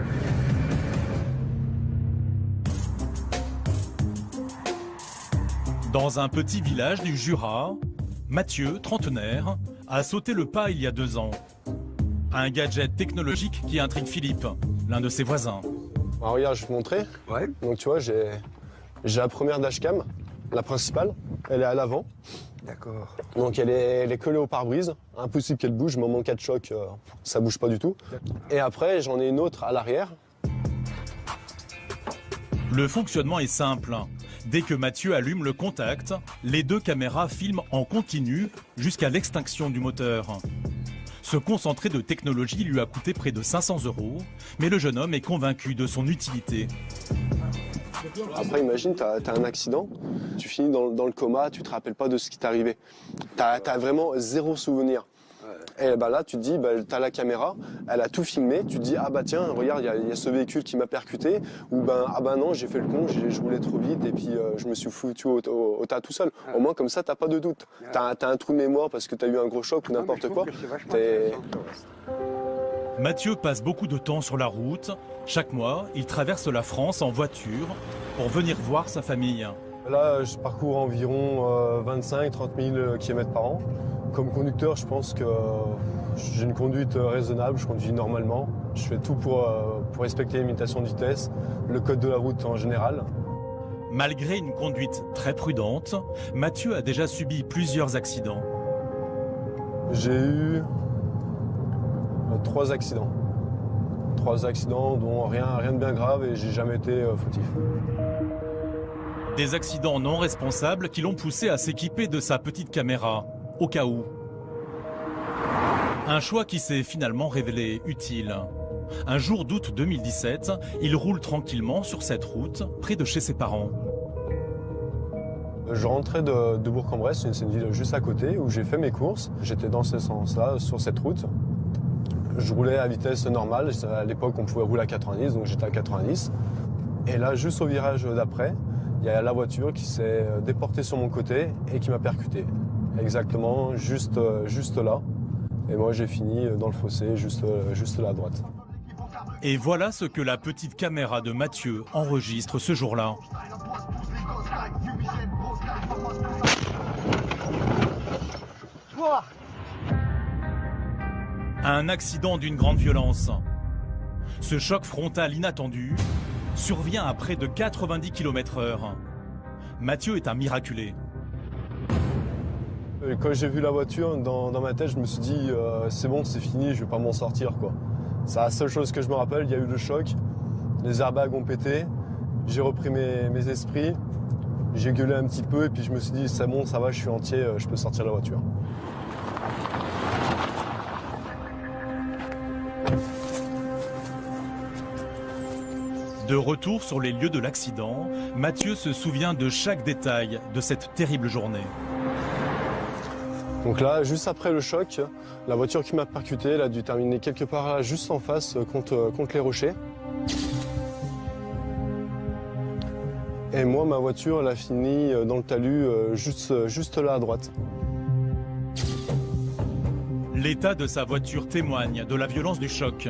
Dans un petit village du Jura, Mathieu, trentenaire, a sauté le pas il y a 2 ans. Un gadget technologique qui intrigue Philippe, l'un de ses voisins. Alors regarde, je vais te montrer. Ouais. Donc tu vois, j'ai la première dashcam, la principale. Elle est à l'avant. D'accord. Donc elle est collée au pare-brise. Impossible qu'elle bouge, mais en cas de choc, ça bouge pas du tout. Et après, j'en ai une autre à l'arrière. Le fonctionnement est simple. Dès que Mathieu allume le contact, les 2 caméras filment en continu jusqu'à l'extinction du moteur. Ce concentré de technologie lui a coûté près de 500 €, mais le jeune homme est convaincu de son utilité. Après, imagine, t'as un accident, tu finis dans le coma, tu te rappelles pas de ce qui t'est arrivé. T'as vraiment 0 souvenir. Et bah là, tu te dis, t'as la caméra, elle a tout filmé, tu te dis, ah bah tiens, regarde, il y a ce véhicule qui m'a percuté, ou ah bah non, j'ai fait le con, je roulais trop vite et puis je me suis foutu au tas tout seul. Au moins, comme ça, t'as pas de doute. T'as un trou de mémoire parce que t'as eu un gros choc ou n'importe quoi. Mathieu passe beaucoup de temps sur la route. Chaque mois, il traverse la France en voiture pour venir voir sa famille. Là, je parcours environ 25-30 000 km par an. Comme conducteur, je pense que j'ai une conduite raisonnable, je conduis normalement. Je fais tout pour respecter les limitations de vitesse, le code de la route en général. Malgré une conduite très prudente, Mathieu a déjà subi plusieurs accidents. J'ai eu 3 accidents. 3 accidents dont rien de bien grave et j'ai jamais été fautif. Des accidents non responsables qui l'ont poussé à s'équiper de sa petite caméra, au cas où. Un choix qui s'est finalement révélé utile. Un jour d'août 2017, il roule tranquillement sur cette route, près de chez ses parents. Je rentrais de Bourg-en-Bresse, c'est une ville juste à côté, où j'ai fait mes courses. J'étais dans ce sens-là, sur cette route. Je roulais à vitesse normale. À l'époque, on pouvait rouler à 90, donc j'étais à 90. Et là, juste au virage d'après, il y a la voiture qui s'est déportée sur mon côté et qui m'a percuté. Exactement, juste là. Et moi, j'ai fini dans le fossé, juste là à droite. Et voilà ce que la petite caméra de Mathieu enregistre ce jour-là. Un accident d'une grande violence. Ce choc frontal inattendu survient à près de 90 km/h. Mathieu est un miraculé. Quand j'ai vu la voiture, dans ma tête, je me suis dit c'est bon, c'est fini, je vais pas m'en sortir, quoi. C'est la seule chose que je me rappelle, il y a eu le choc. Les airbags ont pété, j'ai repris mes esprits, j'ai gueulé un petit peu et puis je me suis dit c'est bon, ça va, je suis entier, je peux sortir de la voiture. De retour sur les lieux de l'accident, Mathieu se souvient de chaque détail de cette terrible journée. Donc là, juste après le choc, la voiture qui m'a percuté, elle a dû terminer quelque part là, juste en face, contre les rochers. Et moi, ma voiture, elle a fini dans le talus, juste là à droite. L'état de sa voiture témoigne de la violence du choc.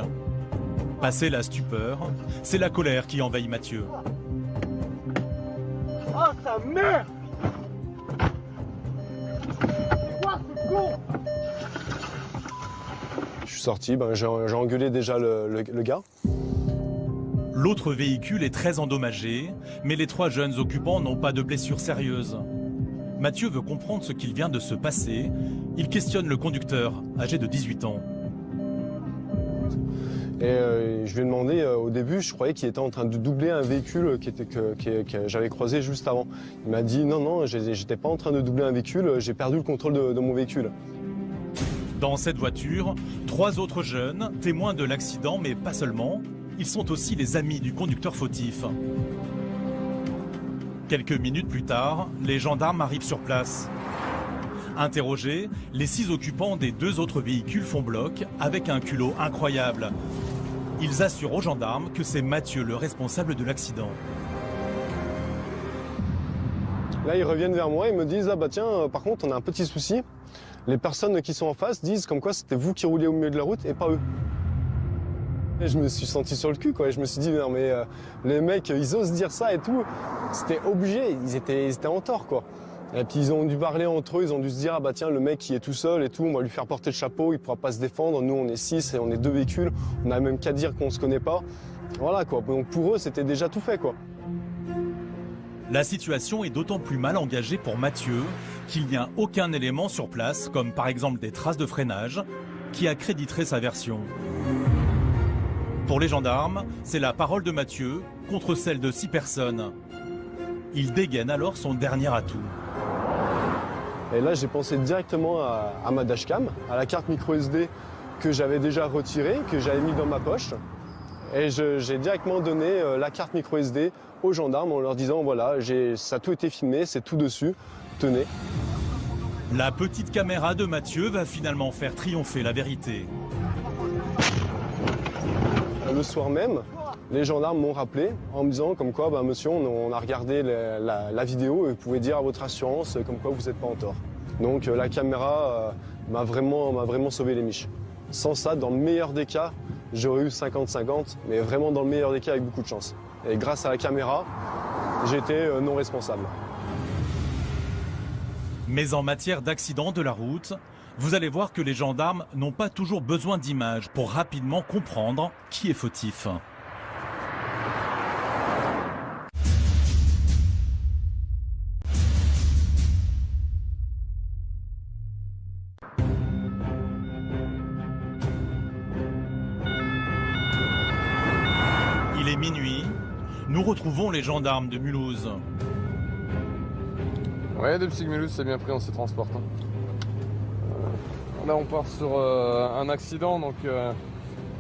Passé la stupeur, c'est la colère qui envahit Mathieu. Oh ta mère! Quoi ce con? Je suis sorti, j'ai engueulé déjà le gars. L'autre véhicule est très endommagé, mais les 3 jeunes occupants n'ont pas de blessures sérieuses. Mathieu veut comprendre ce qu'il vient de se passer. Il questionne le conducteur, âgé de 18 ans. Et je lui ai demandé, au début, je croyais qu'il était en train de doubler un véhicule que j'avais croisé juste avant. Il m'a dit non, j'étais pas en train de doubler un véhicule, j'ai perdu le contrôle de mon véhicule. Dans cette voiture, 3 autres jeunes, témoins de l'accident, mais pas seulement. Ils sont aussi les amis du conducteur fautif. Quelques minutes plus tard, les gendarmes arrivent sur place. Interrogés, les 6 occupants des 2 autres véhicules font bloc avec un culot incroyable. Ils assurent aux gendarmes que c'est Mathieu le responsable de l'accident. Là, ils reviennent vers moi et me disent « Ah bah tiens, par contre, on a un petit souci. Les personnes qui sont en face disent comme quoi c'était vous qui rouliez au milieu de la route et pas eux. » Et je me suis senti sur le cul, quoi. Et je me suis dit, non mais les mecs, ils osent dire ça et tout. C'était obligé, ils étaient en tort, quoi. Et puis ils ont dû parler entre eux, ils ont dû se dire, ah bah tiens, le mec qui est tout seul et tout, on va lui faire porter le chapeau, il pourra pas se défendre. Nous, on est 6 et on est 2 véhicules. On n'a même qu'à dire qu'on se connaît pas. Voilà, quoi. Donc pour eux, c'était déjà tout fait, quoi. La situation est d'autant plus mal engagée pour Mathieu qu'il n'y a aucun élément sur place, comme par exemple des traces de freinage, qui accréditerait sa version. Pour les gendarmes, c'est la parole de Mathieu contre celle de 6 personnes. Il dégaine alors son dernier atout. Et là, j'ai pensé directement à ma dashcam, à la carte micro SD que j'avais déjà retirée, que j'avais mis dans ma poche. Et j'ai directement donné la carte micro SD aux gendarmes en leur disant, voilà, ça a tout été filmé, c'est tout dessus, tenez. La petite caméra de Mathieu va finalement faire triompher la vérité. Le soir même, les gendarmes m'ont rappelé en me disant comme quoi, monsieur, on a regardé la vidéo et vous pouvez dire à votre assurance comme quoi vous n'êtes pas en tort. Donc la caméra m'a vraiment sauvé les miches. Sans ça, dans le meilleur des cas, j'aurais eu 50-50, mais vraiment dans le meilleur des cas avec beaucoup de chance. Et grâce à la caméra, j'étais non responsable. Mais en matière d'accident de la route, vous allez voir que les gendarmes n'ont pas toujours besoin d'images pour rapidement comprendre qui est fautif. Il est minuit, nous retrouvons les gendarmes de Mulhouse. Ouais, depuis Mulhouse, c'est bien pris, on se transporte. Là, on part sur un accident, donc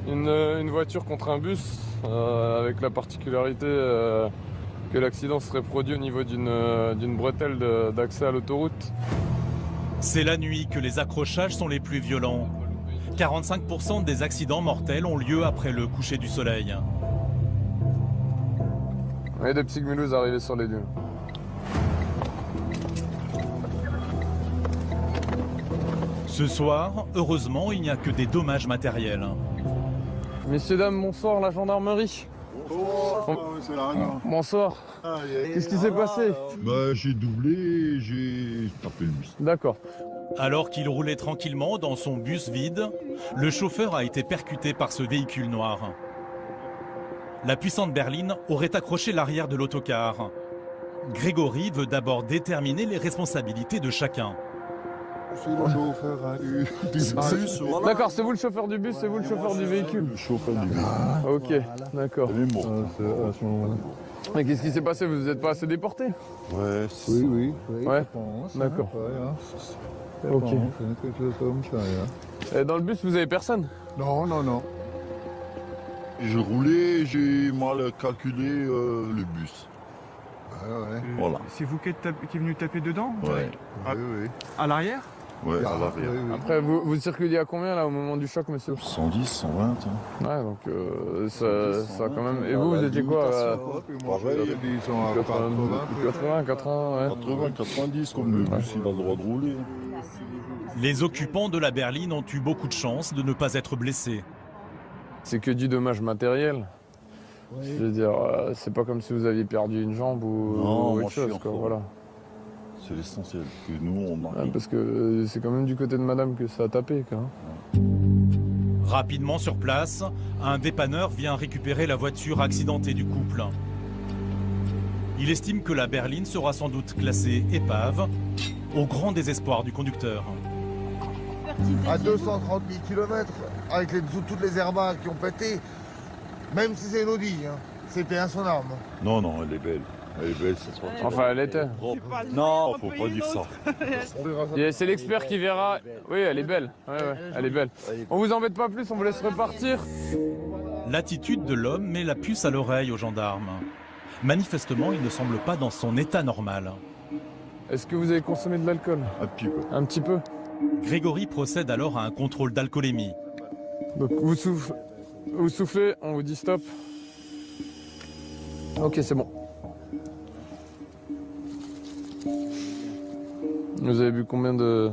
une voiture contre un bus, avec la particularité que l'accident serait produit au niveau d'une bretelle d'accès à l'autoroute. C'est la nuit que les accrochages sont les plus violents. 45% des accidents mortels ont lieu après le coucher du soleil. Et des petits Mulhouse arrivés sur les dunes. Ce soir, heureusement, il n'y a que des dommages matériels. Messieurs, dames, bonsoir, la gendarmerie. Bonsoir. Qu'est-ce qui s'est passé? J'ai doublé, j'ai tapé le bus. D'accord. Alors qu'il roulait tranquillement dans son bus vide, le chauffeur a été percuté par ce véhicule noir. La puissante berline aurait accroché l'arrière de l'autocar. Grégory veut d'abord déterminer les responsabilités de chacun. Je suis le chauffeur du bus. D'accord, c'est vous le chauffeur du bus, c'est vous le chauffeur du véhicule. Le chauffeur du bus. Ok, d'accord. Elle est morte. À ce moment-là. Mais qu'est-ce qui s'est passé? Vous n'êtes pas assez déporté? Ouais, Oui, Ouais. d'accord. Ok. Quelque chose comme ça, Et dans le bus, vous avez personne? Non. Je roulais, j'ai mal calculé le bus. Voilà. C'est vous qui êtes venu taper dedans? Ouais. À l'arrière? Ouais, à l'arrière. Après, vous circuliez à combien là au moment du choc, monsieur? 110, 120. Hein. Ouais, donc ça quand même. Et vous étiez quoi? Pareil, ils sont à 80, 80, ouais. 80, 90, comme le bus, il a le droit de rouler. Les occupants de la berline ont eu beaucoup de chance de ne pas être blessés. C'est que du dommage matériel. Oui. Je veux dire, c'est pas comme si vous aviez perdu une jambe ou autre chose, quoi, voilà. C'est l'essentiel, que nous, on arrive. Parce que c'est quand même du côté de madame que ça a tapé, quoi. Rapidement sur place, un dépanneur vient récupérer la voiture accidentée du couple. Il estime que la berline sera sans doute classée épave, au grand désespoir du conducteur. À 230 000 km, avec toutes les airbags qui ont pété, même si c'est une Audi, hein, c'était un son arme. Non, elle est belle. Elle est belle, cette voiture. Enfin, elle était. Non, faut pas dire ça. C'est l'expert qui verra. Oui, elle est belle. Ouais, elle est belle. On vous embête pas plus, on vous laisse repartir. L'attitude de l'homme met la puce à l'oreille aux gendarmes. Manifestement, il ne semble pas dans son état normal. Est-ce que vous avez consommé de l'alcool? Un petit peu. Un petit peu. Grégory procède alors à un contrôle d'alcoolémie. Donc vous soufflez, on vous dit stop. Ok, c'est bon. Vous avez bu combien de...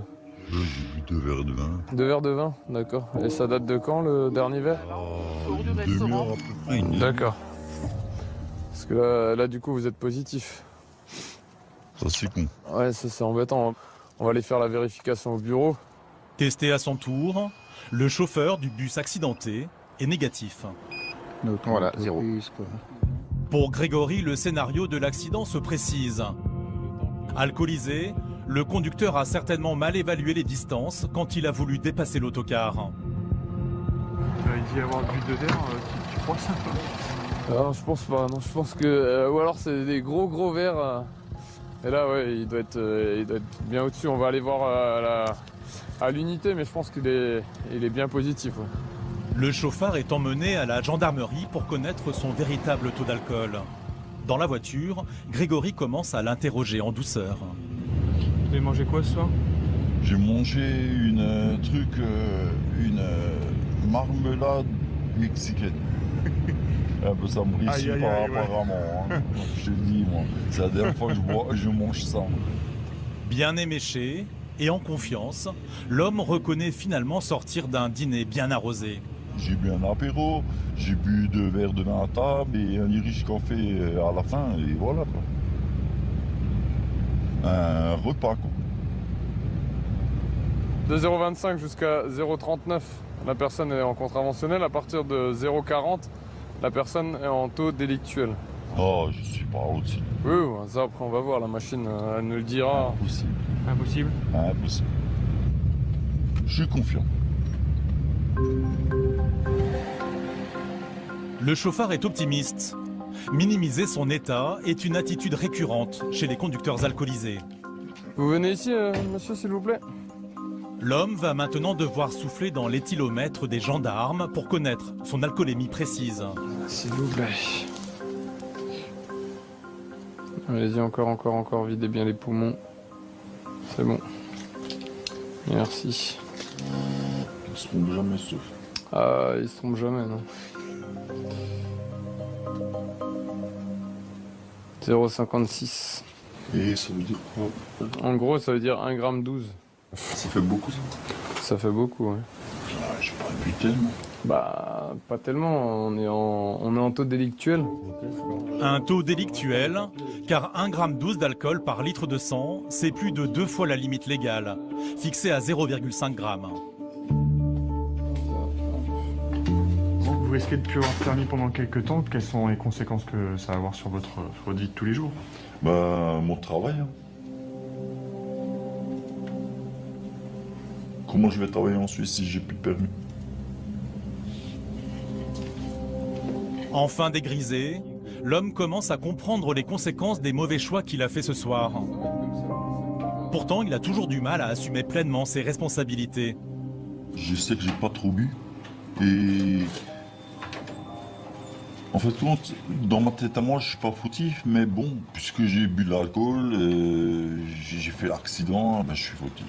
J'ai bu 2 verres de vin. 2 verres de vin, d'accord. Et ça date de quand, le dernier verre? Une demi-heure à peu près. D'accord. Parce que là, du coup, vous êtes positif. Ça, c'est con. Ouais, ça, c'est embêtant. On va aller faire la vérification au bureau. Testé à son tour, le chauffeur du bus accidenté est négatif. Voilà, 0. Pour Grégory, le scénario de l'accident se précise. Alcoolisé, le conducteur a certainement mal évalué les distances quand il a voulu dépasser l'autocar. Il dit avoir bu 2 verres, tu crois ça? Non, je pense pas. Non, je pense que... ou alors c'est des gros verres. Et là, ouais, il doit être bien au-dessus. On va aller voir à l'unité, mais je pense qu'il est bien positif. Ouais. Le chauffeur est emmené à la gendarmerie pour connaître son véritable taux d'alcool. Dans la voiture, Grégory commence à l'interroger en douceur. Vous avez mangé quoi ce soir? J'ai mangé une marmelade mexicaine. Un peu ça me réussit pas apparemment. Hein. Je te dis, moi, c'est la dernière fois que je mange ça. Bien éméché et en confiance, l'homme reconnaît finalement sortir d'un dîner bien arrosé. J'ai bu un apéro, j'ai bu 2 verres de vin à table et un Irish café à la fin, et voilà quoi. Un repas quoi. De 0,25 jusqu'à 0,39, la personne est en contraventionnel. À partir de 0,40, la personne est en taux délictuel. Oh, je suis pas au-dessus. Oui, ça après on va voir, la machine elle nous le dira. Impossible. Impossible? Impossible. Je suis confiant. Le chauffeur est optimiste. Minimiser son état est une attitude récurrente chez les conducteurs alcoolisés. Vous venez ici, monsieur, s'il vous plaît? L'homme va maintenant devoir souffler dans l'éthylomètre des gendarmes pour connaître son alcoolémie précise. S'il vous plaît. Allez-y, encore, videz bien les poumons. C'est bon. Merci. Ils se trompent jamais, sauf. Ah, ils se trompent jamais, non. 0,56. Et ça veut dire quoi? En gros, ça veut dire 1,12 g. Ça fait beaucoup, ça? Ça fait beaucoup, ouais. Ah, j'ai pas bu tellement. Bah, pas tellement. On est en taux délictuel. Un taux délictuel, car 1,12 g d'alcool par litre de sang, c'est plus de 2 fois la limite légale, fixée à 0,5 g. Vous risquez de plus avoir de permis pendant quelques temps. Quelles sont les conséquences que ça va avoir sur votre vie de tous les jours? Bah, mon travail. Hein. Comment je vais travailler en Suisse si j'ai plus de permis? Enfin dégrisé, l'homme commence à comprendre les conséquences des mauvais choix qu'il a fait ce soir. Pourtant, il a toujours du mal à assumer pleinement ses responsabilités. Je sais que j'ai pas trop bu. Et en fait, dans ma tête à moi, je suis pas fautif, mais bon, puisque j'ai bu de l'alcool, j'ai fait l'accident, ben, je suis fautif,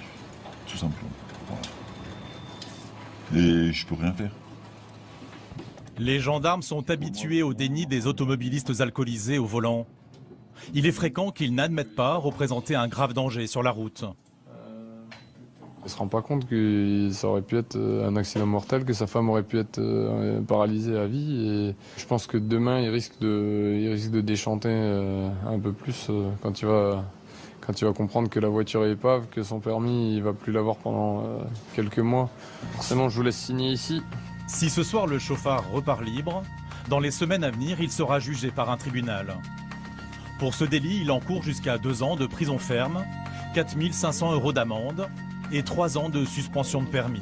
tout simplement. Voilà. Et je peux rien faire. Les gendarmes sont habitués au déni des automobilistes alcoolisés au volant. Il est fréquent qu'ils n'admettent pas représenter un grave danger sur la route. Il ne se rend pas compte que ça aurait pu être un accident mortel, que sa femme aurait pu être paralysée à vie. Et je pense que demain, il risque de déchanter un peu plus quand il va comprendre que la voiture est épave, que son permis, il ne va plus l'avoir pendant quelques mois. Forcément, je vous laisse signer ici. Si ce soir le chauffard repart libre, dans les semaines à venir, il sera jugé par un tribunal. Pour ce délit, il encourt jusqu'à 2 ans de prison ferme, 4 500 € d'amende et 3 ans de suspension de permis.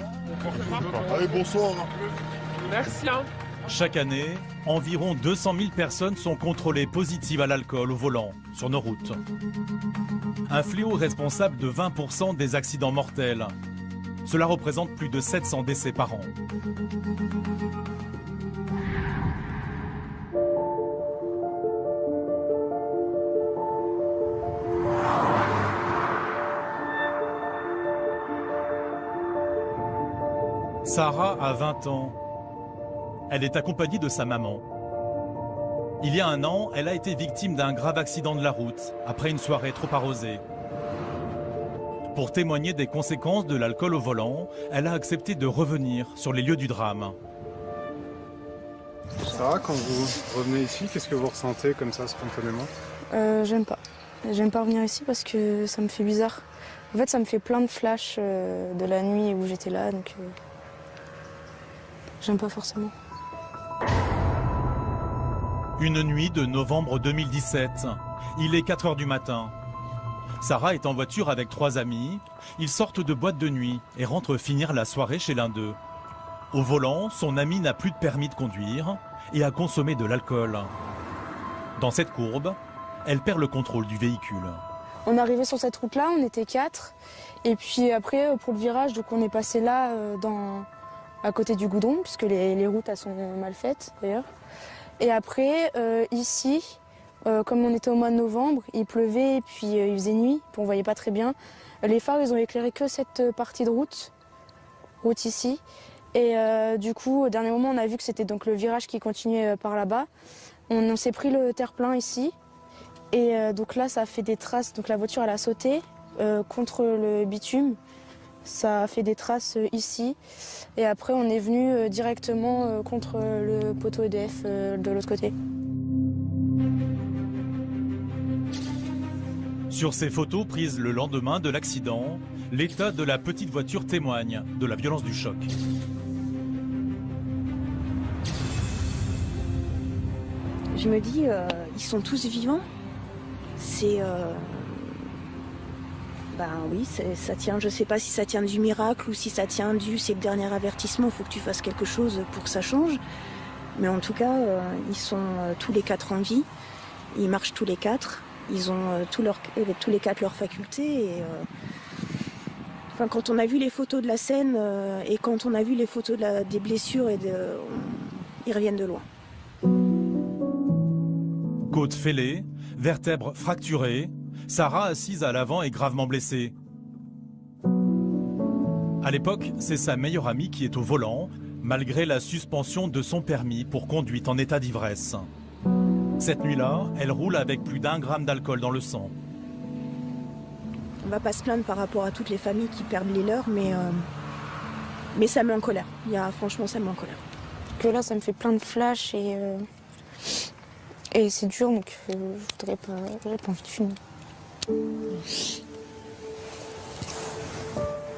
Allez, bonsoir. Merci. Chaque année, environ 200 000 personnes sont contrôlées positives à l'alcool au volant sur nos routes. Un fléau responsable de 20% des accidents mortels. Cela représente plus de 700 décès par an. Sarah a 20 ans. Elle est accompagnée de sa maman. Il y a 1 an, elle a été victime d'un grave accident de la route après une soirée trop arrosée. Pour témoigner des conséquences de l'alcool au volant, elle a accepté de revenir sur les lieux du drame. Sarah, quand vous revenez ici, qu'est-ce que vous ressentez comme ça spontanément? J'aime pas. J'aime pas revenir ici parce que ça me fait bizarre. En fait, ça me fait plein de flashs de la nuit où j'étais là, donc j'aime pas forcément. Une nuit de novembre 2017. Il est 4 h du matin. Sarah est en voiture avec 3 amis. Ils sortent de boîte de nuit et rentrent finir la soirée chez l'un d'eux. Au volant, son ami n'a plus de permis de conduire et a consommé de l'alcool. Dans cette courbe, elle perd le contrôle du véhicule. On est arrivé sur cette route-là, on était 4. Et puis après, pour le virage, donc on est passé là, à côté du goudron, puisque les routes elles sont mal faites d'ailleurs. Et après, ici, comme on était au mois de novembre, il pleuvait et puis il faisait nuit, puis on voyait pas très bien. Les phares, ils ont éclairé que cette partie de route ici. Et du coup, au dernier moment, on a vu que c'était donc le virage qui continuait par là-bas. On s'est pris le terre-plein ici. Et donc là, ça a fait des traces. Donc la voiture, elle a sauté contre le bitume. Ça a fait des traces ici. Et après, on est venu directement contre le poteau EDF de l'autre côté. Sur ces photos prises le lendemain de l'accident, l'état de la petite voiture témoigne de la violence du choc. Je me dis, ils sont tous vivants. C'est... Ben oui, ça tient, je sais pas si ça tient du miracle ou si ça tient c'est le dernier avertissement, il faut que tu fasses quelque chose pour que ça change. Mais en tout cas, ils sont tous les 4 en vie, ils marchent tous les 4, ils ont tous les 4 leurs facultés. Et, enfin, quand on a vu les photos de la scène et quand on a vu les photos des blessures, ils reviennent de loin. Côte fêlée, vertèbres fracturées, Sarah, assise à l'avant, est gravement blessée. À l'époque, c'est sa meilleure amie qui est au volant, malgré la suspension de son permis pour conduite en état d'ivresse. Cette nuit-là, elle roule avec plus d'1 gramme d'alcool dans le sang. On va pas se plaindre par rapport à toutes les familles qui perdent les leurs, mais ça me met en colère. Franchement, ça me met en colère. Que là, ça me fait plein de flashs et c'est dur, donc je voudrais pas, j'ai pas envie de finir.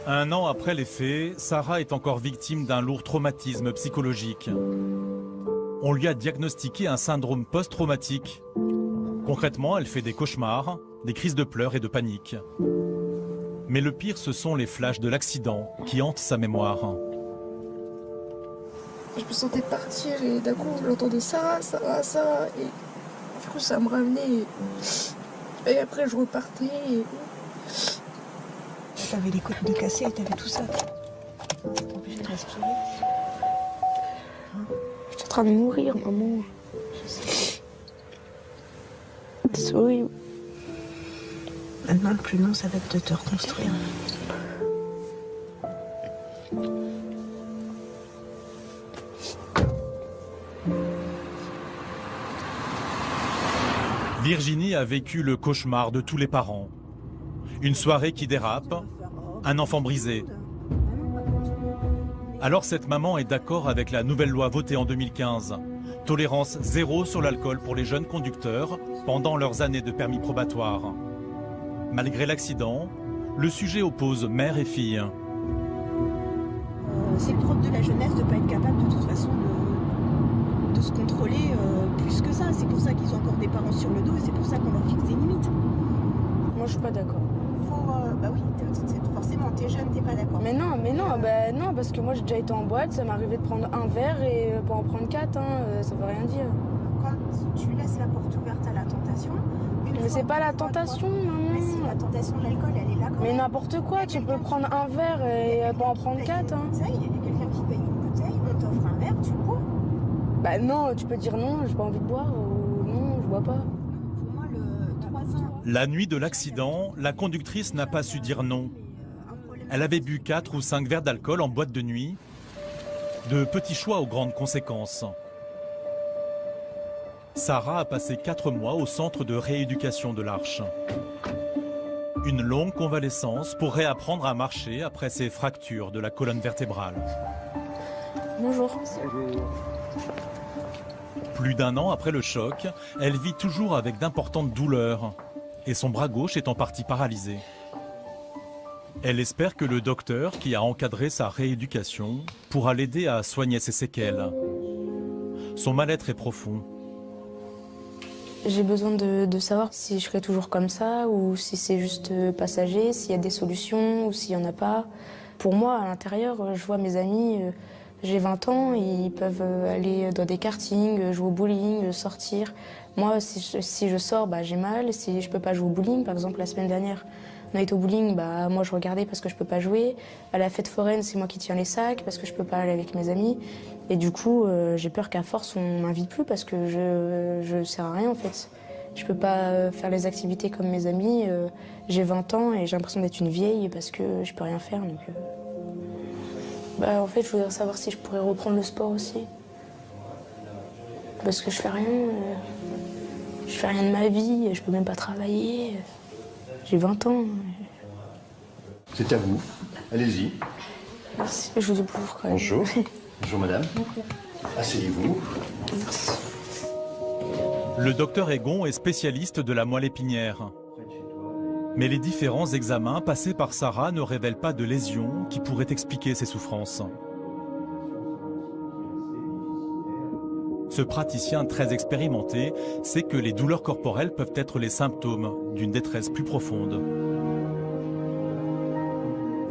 1 an après les faits, Sarah est encore victime d'un lourd traumatisme psychologique. On lui a diagnostiqué un syndrome post-traumatique. Concrètement, elle fait des cauchemars, des crises de pleurs et de panique. Mais le pire, ce sont les flashs de l'accident qui hantent sa mémoire. Je me sentais partir et d'un coup j'entendais ça, et du coup ça me ramenait et après je repartais. T'avais les côtes de cassé, t'avais tout ça. T'empêchais de respirer. J'étais en train de mourir, maman. C'est horrible. Maintenant le plus long ça va être de te reconstruire. Virginie a vécu le cauchemar de tous les parents. Une soirée qui dérape, un enfant brisé. Alors cette maman est d'accord avec la nouvelle loi votée en 2015. Tolérance zéro sur l'alcool pour les jeunes conducteurs pendant leurs années de permis probatoire. Malgré l'accident, le sujet oppose mère et fille. C'est propre de la jeunesse de ne pas être capable de toute façon de se contrôler plus que ça. C'est pour ça qu'ils ont encore des parents sur le dos et c'est pour ça qu'on leur fixe des limites. Moi je suis pas d'accord. Bah oui, forcément, t'es jeune, t'es pas d'accord. Mais non, parce que moi j'ai déjà été en boîte, ça m'est arrivé de prendre un verre et pas en prendre 4, ça veut rien dire. Quand tu laisses la porte ouverte à la tentation... Mais c'est pas la tentation, maman. Mais si, la tentation de l'alcool, elle est là quand même. Mais n'importe quoi, tu peux prendre un verre et pas en prendre 4. Il y a quelqu'un qui paye une bouteille, on t'offre un verre, tu bois. Bah non, tu peux dire non, j'ai pas envie de boire, ou non, je bois pas. Pour moi, le 3 ans... La nuit de l'accident, la conductrice n'a pas su dire non. Elle avait bu 4 ou 5 verres d'alcool en boîte de nuit. De petits choix aux grandes conséquences. Sarah a passé 4 mois au centre de rééducation de l'Arche. Une longue convalescence pour réapprendre à marcher après ses fractures de la colonne vertébrale. Bonjour. Plus d'1 an après le choc, elle vit toujours avec d'importantes douleurs et son bras gauche est en partie paralysé. Elle espère que le docteur qui a encadré sa rééducation pourra l'aider à soigner ses séquelles. Son mal-être est profond. J'ai besoin de savoir si je serai toujours comme ça ou si c'est juste passager, s'il y a des solutions ou s'il n'y en a pas. Pour moi, à l'intérieur, je vois mes amis, j'ai 20 ans, ils peuvent aller dans des kartings, jouer au bowling, sortir. Moi, si je sors, bah, j'ai mal. Si je peux pas jouer au bowling, par exemple, la semaine dernière, on a été au bowling, bah, moi je regardais parce que je peux pas jouer. À la fête foraine, c'est moi qui tiens les sacs parce que je peux pas aller avec mes amis. Et du coup, j'ai peur qu'à force, on m'invite plus parce que je sers à rien en fait. Je peux pas faire les activités comme mes amis. J'ai 20 ans et j'ai l'impression d'être une vieille parce que je peux rien faire. Donc, bah, en fait, je voudrais savoir si je pourrais reprendre le sport aussi. Parce que je fais rien. Je fais rien de ma vie, je peux même pas travailler. J'ai 20 ans. C'est à vous. Allez-y. Merci, je vous dis bonjour quand même. Bonjour. Bonjour madame. Asseyez-vous. Merci. Le docteur Egon est spécialiste de la moelle épinière. Mais les différents examens passés par Sarah ne révèlent pas de lésions qui pourraient expliquer ses souffrances. Ce praticien très expérimenté sait que les douleurs corporelles peuvent être les symptômes d'une détresse plus profonde.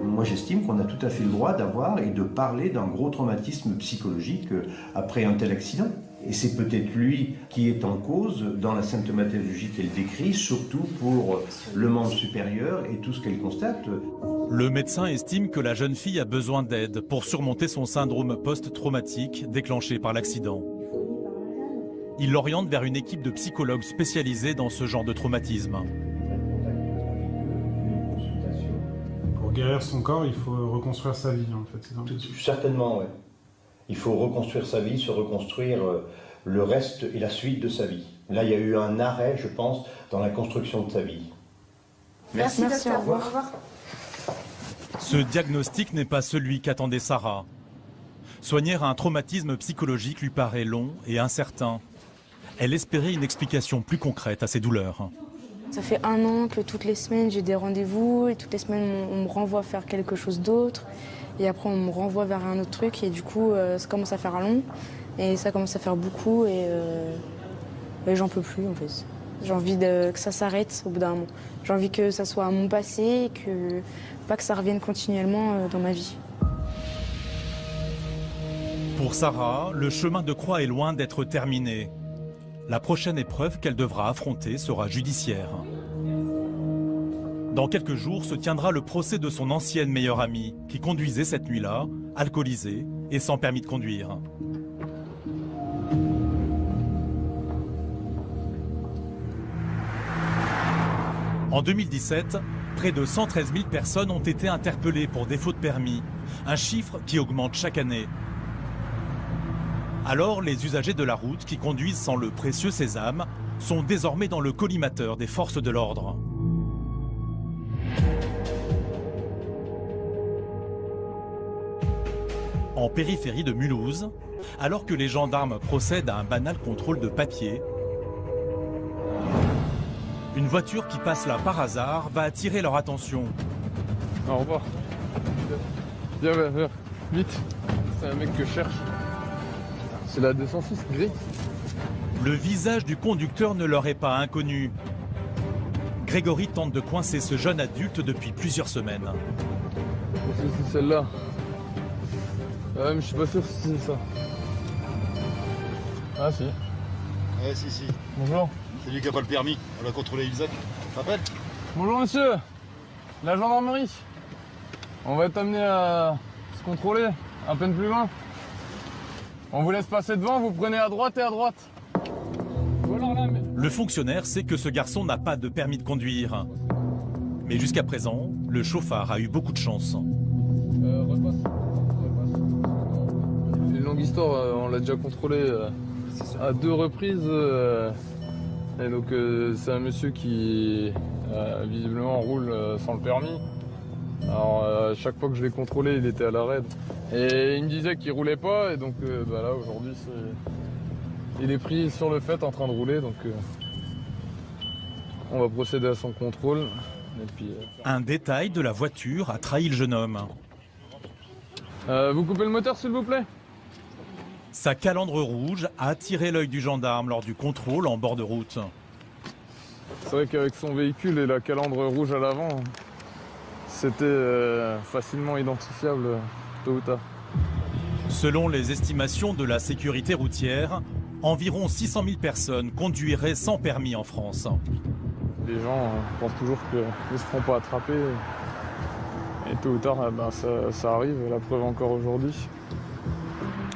Moi j'estime qu'on a tout à fait le droit d'avoir et de parler d'un gros traumatisme psychologique après un tel accident. Et c'est peut-être lui qui est en cause dans la symptomatologie qu'elle décrit, surtout pour le membre supérieur et tout ce qu'elle constate. Le médecin estime que la jeune fille a besoin d'aide pour surmonter son syndrome post-traumatique déclenché par l'accident. Il l'oriente vers une équipe de psychologues spécialisés dans ce genre de traumatisme. Pour guérir son corps, il faut reconstruire sa vie, en fait. Certainement, oui. Il faut reconstruire sa vie, se reconstruire le reste et la suite de sa vie. Là, il y a eu un arrêt, je pense, dans la construction de sa vie. Merci docteur, au revoir. Ce diagnostic n'est pas celui qu'attendait Sarah. Soigner un traumatisme psychologique lui paraît long et incertain. Elle espérait une explication plus concrète à ses douleurs. Ça fait 1 an que toutes les semaines j'ai des rendez-vous et toutes les semaines on me renvoie faire quelque chose d'autre. Et après on me renvoie vers un autre truc et du coup ça commence à faire long et ça commence à faire beaucoup et j'en peux plus en fait. J'ai envie que ça s'arrête au bout d'un moment. J'ai envie que ça soit mon passé et pas que ça revienne continuellement dans ma vie. Pour Sarah, le chemin de croix est loin d'être terminé. La prochaine épreuve qu'elle devra affronter sera judiciaire. Dans quelques jours se tiendra le procès de son ancienne meilleure amie qui conduisait cette nuit-là, alcoolisée et sans permis de conduire. En 2017, près de 113 000 personnes ont été interpellées pour défaut de permis, un chiffre qui augmente chaque année. Alors, les usagers de la route qui conduisent sans le précieux sésame sont désormais dans le collimateur des forces de l'ordre. En périphérie de Mulhouse, alors que les gendarmes procèdent à un banal contrôle de papier, une voiture qui passe là par hasard va attirer leur attention. Au revoir. Viens, vite. C'est un mec que je cherche. C'est la 206 gris. Le visage du conducteur ne leur est pas inconnu. Grégory tente de coincer ce jeune adulte depuis plusieurs semaines. C'est celle-là. Mais je suis pas sûr si c'est ça. Ah si. Ouais, si. Bonjour. C'est lui qui a pas le permis. On l'a contrôlé Ilzac. Tu te rappelles? Bonjour monsieur. La gendarmerie. On va t'amener à se contrôler à peine plus loin. On vous laisse passer devant, vous prenez à droite et à droite. Voilà, là, mais... Le fonctionnaire sait que ce garçon n'a pas de permis de conduire. Mais jusqu'à présent, le chauffard a eu beaucoup de chance. Repasse. Une longue histoire, on l'a déjà contrôlé à 2 reprises. Et donc c'est un monsieur qui visiblement roule sans le permis. Alors à chaque fois que je l'ai contrôlé, il était à la raide. Et il me disait qu'il roulait pas, et donc là aujourd'hui il est pris sur le fait en train de rouler, donc on va procéder à son contrôle. Et puis, Un détail de la voiture a trahi le jeune homme. vous coupez le moteur s'il vous plaît? Sa calandre rouge a attiré l'œil du gendarme lors du contrôle en bord de route. C'est vrai qu'avec son véhicule et la calandre rouge à l'avant, c'était facilement identifiable tôt ou tard. Selon les estimations de la sécurité routière, environ 600 000 personnes conduiraient sans permis en France. Les gens pensent toujours qu'ils ne se feront pas attraper. Et tôt ou tard, ça arrive, la preuve encore aujourd'hui.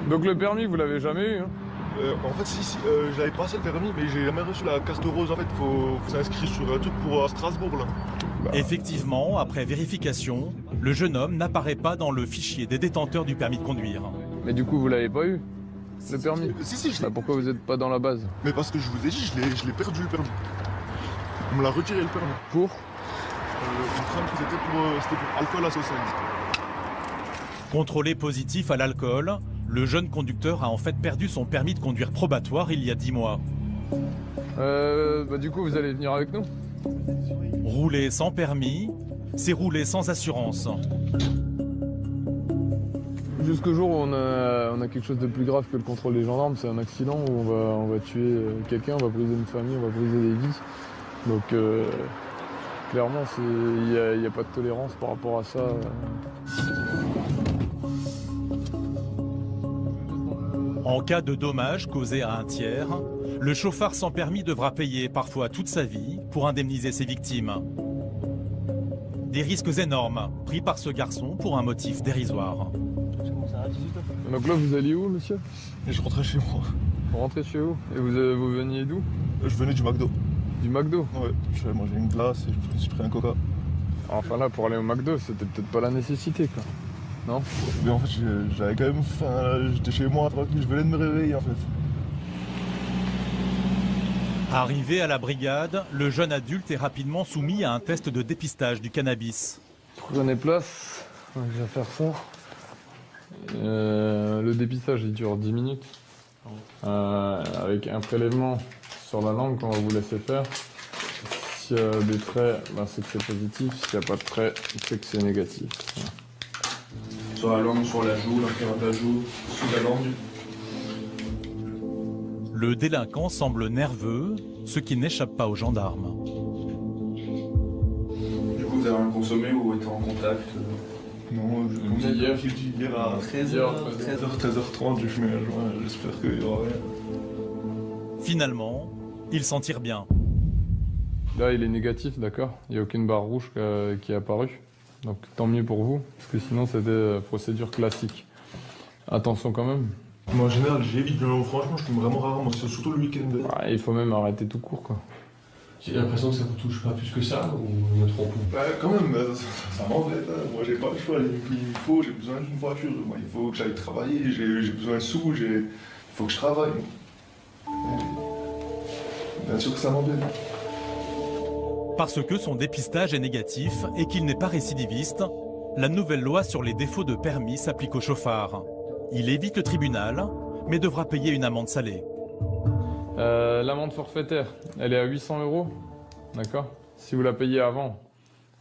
Donc le permis, vous l'avez jamais eu hein? En fait, si, j'avais passé le permis, mais j'ai jamais reçu la carte rose. En fait, faut s'inscrire sur un truc pour Strasbourg, là. Effectivement, après vérification, le jeune homme n'apparaît pas dans le fichier des détenteurs du permis de conduire. Mais du coup, vous l'avez pas eu, le permis? Si, je l'ai. Pourquoi vous n'êtes pas dans la base? Mais parce que je vous ai dit, je l'ai perdu, le permis. On me l'a retiré, le permis. Pour il me semble que c'était pour alcool à Saucelles. Contrôlé positif à l'alcool, le jeune conducteur a en fait perdu son permis de conduire probatoire il y a 10 mois. Du coup, vous allez venir avec nous? Rouler sans permis, c'est rouler sans assurance. Jusqu'au jour où on a quelque chose de plus grave que le contrôle des gendarmes, c'est un accident où on va tuer quelqu'un, on va briser une famille, on va briser des vies. Donc clairement, il n'y a pas de tolérance par rapport à ça. En cas de dommages causés à un tiers, le chauffard sans permis devra payer parfois toute sa vie pour indemniser ses victimes. Des risques énormes pris par ce garçon pour un motif dérisoire. Donc là, vous alliez où, monsieur? Je rentrais chez moi. Vous rentrez chez vous? Et vous veniez d'où? Je venais du McDo. Du McDo? Ouais, je suis allé manger une glace et je me suis pris un coca. Enfin là, pour aller au McDo, c'était peut-être pas la nécessité, quoi. Non? Mais en fait, j'avais quand même faim, j'étais chez moi tranquille, je venais de me réveiller en fait. Arrivé à la brigade, le jeune adulte est rapidement soumis à un test de dépistage du cannabis. Prenez place, je vais faire ça. Le dépistage il dure 10 minutes. Avec un prélèvement sur la langue qu'on va vous laisser faire. S'il y a des traits, c'est que c'est positif. S'il n'y a pas de traits, c'est que c'est négatif. Voilà. Sur la langue, sur la joue, l'intérieur de la joue, sous la langue. Le délinquant semble nerveux, ce qui n'échappe pas aux gendarmes. Du coup, vous avez rien consommé ou été en contact? Non, hier à 13h30, j'ai fumé un joint, j'espère qu'il y aura rien. Finalement, il s'en tire bien. Là, il est négatif, d'accord. Il n'y a aucune barre rouge qui est apparue. Donc tant mieux pour vous, parce que sinon c'est des procédures classiques. Attention quand même. Moi en général, j'évite, franchement, je fume vraiment rarement, surtout le week-end. Ouais, il faut même arrêter tout court, quoi. J'ai l'impression que ça vous touche pas plus que ça, ou je me trompe? Bah quand même, ça m'embête. Hein. Moi j'ai pas le choix, j'ai besoin d'une voiture. Moi, il faut que j'aille travailler, j'ai besoin de sous, il faut que je travaille. Bien sûr que ça m'embête. Parce que son dépistage est négatif et qu'il n'est pas récidiviste, la nouvelle loi sur les défauts de permis s'applique au chauffard. Il évite le tribunal, mais devra payer une amende salée. L'amende forfaitaire, elle est à 800 €, d'accord? Si vous la payez avant,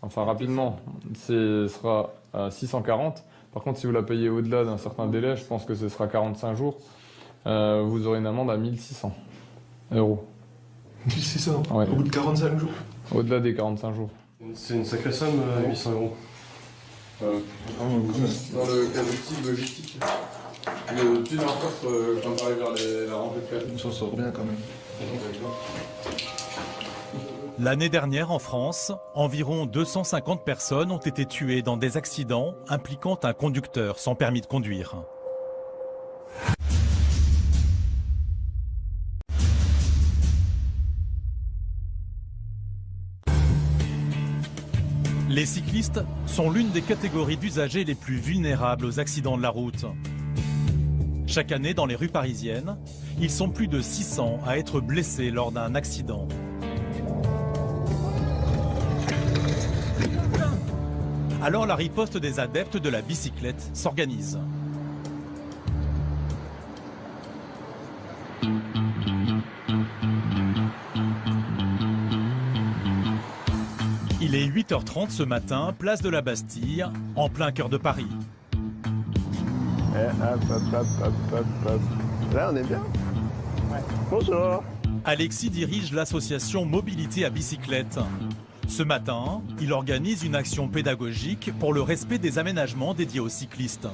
enfin rapidement, ce sera à 640. Par contre, si vous la payez au-delà d'un certain délai, je pense que ce sera 45 jours, vous aurez une amende à 1600 €. 1600 ouais. Au bout de 45 jours? Au-delà des 45 jours. C'est une sacrée somme, 800 €. Dans le cas de logistique, le plus d'importe quand on arrive vers la rentrée de classe. On s'en sort bien quand même. L'année dernière, en France, environ 250 personnes ont été tuées dans des accidents impliquant un conducteur sans permis de conduire. Les cyclistes sont l'une des catégories d'usagers les plus vulnérables aux accidents de la route. Chaque année, dans les rues parisiennes, ils sont plus de 600 à être blessés lors d'un accident. Alors la riposte des adeptes de la bicyclette s'organise. Il est 8h30 ce matin, place de la Bastille, en plein cœur de Paris. Là, on est bien. Ouais. Bonjour. Alexis dirige l'association Mobilité à bicyclette. Ce matin, il organise une action pédagogique pour le respect des aménagements dédiés aux cyclistes.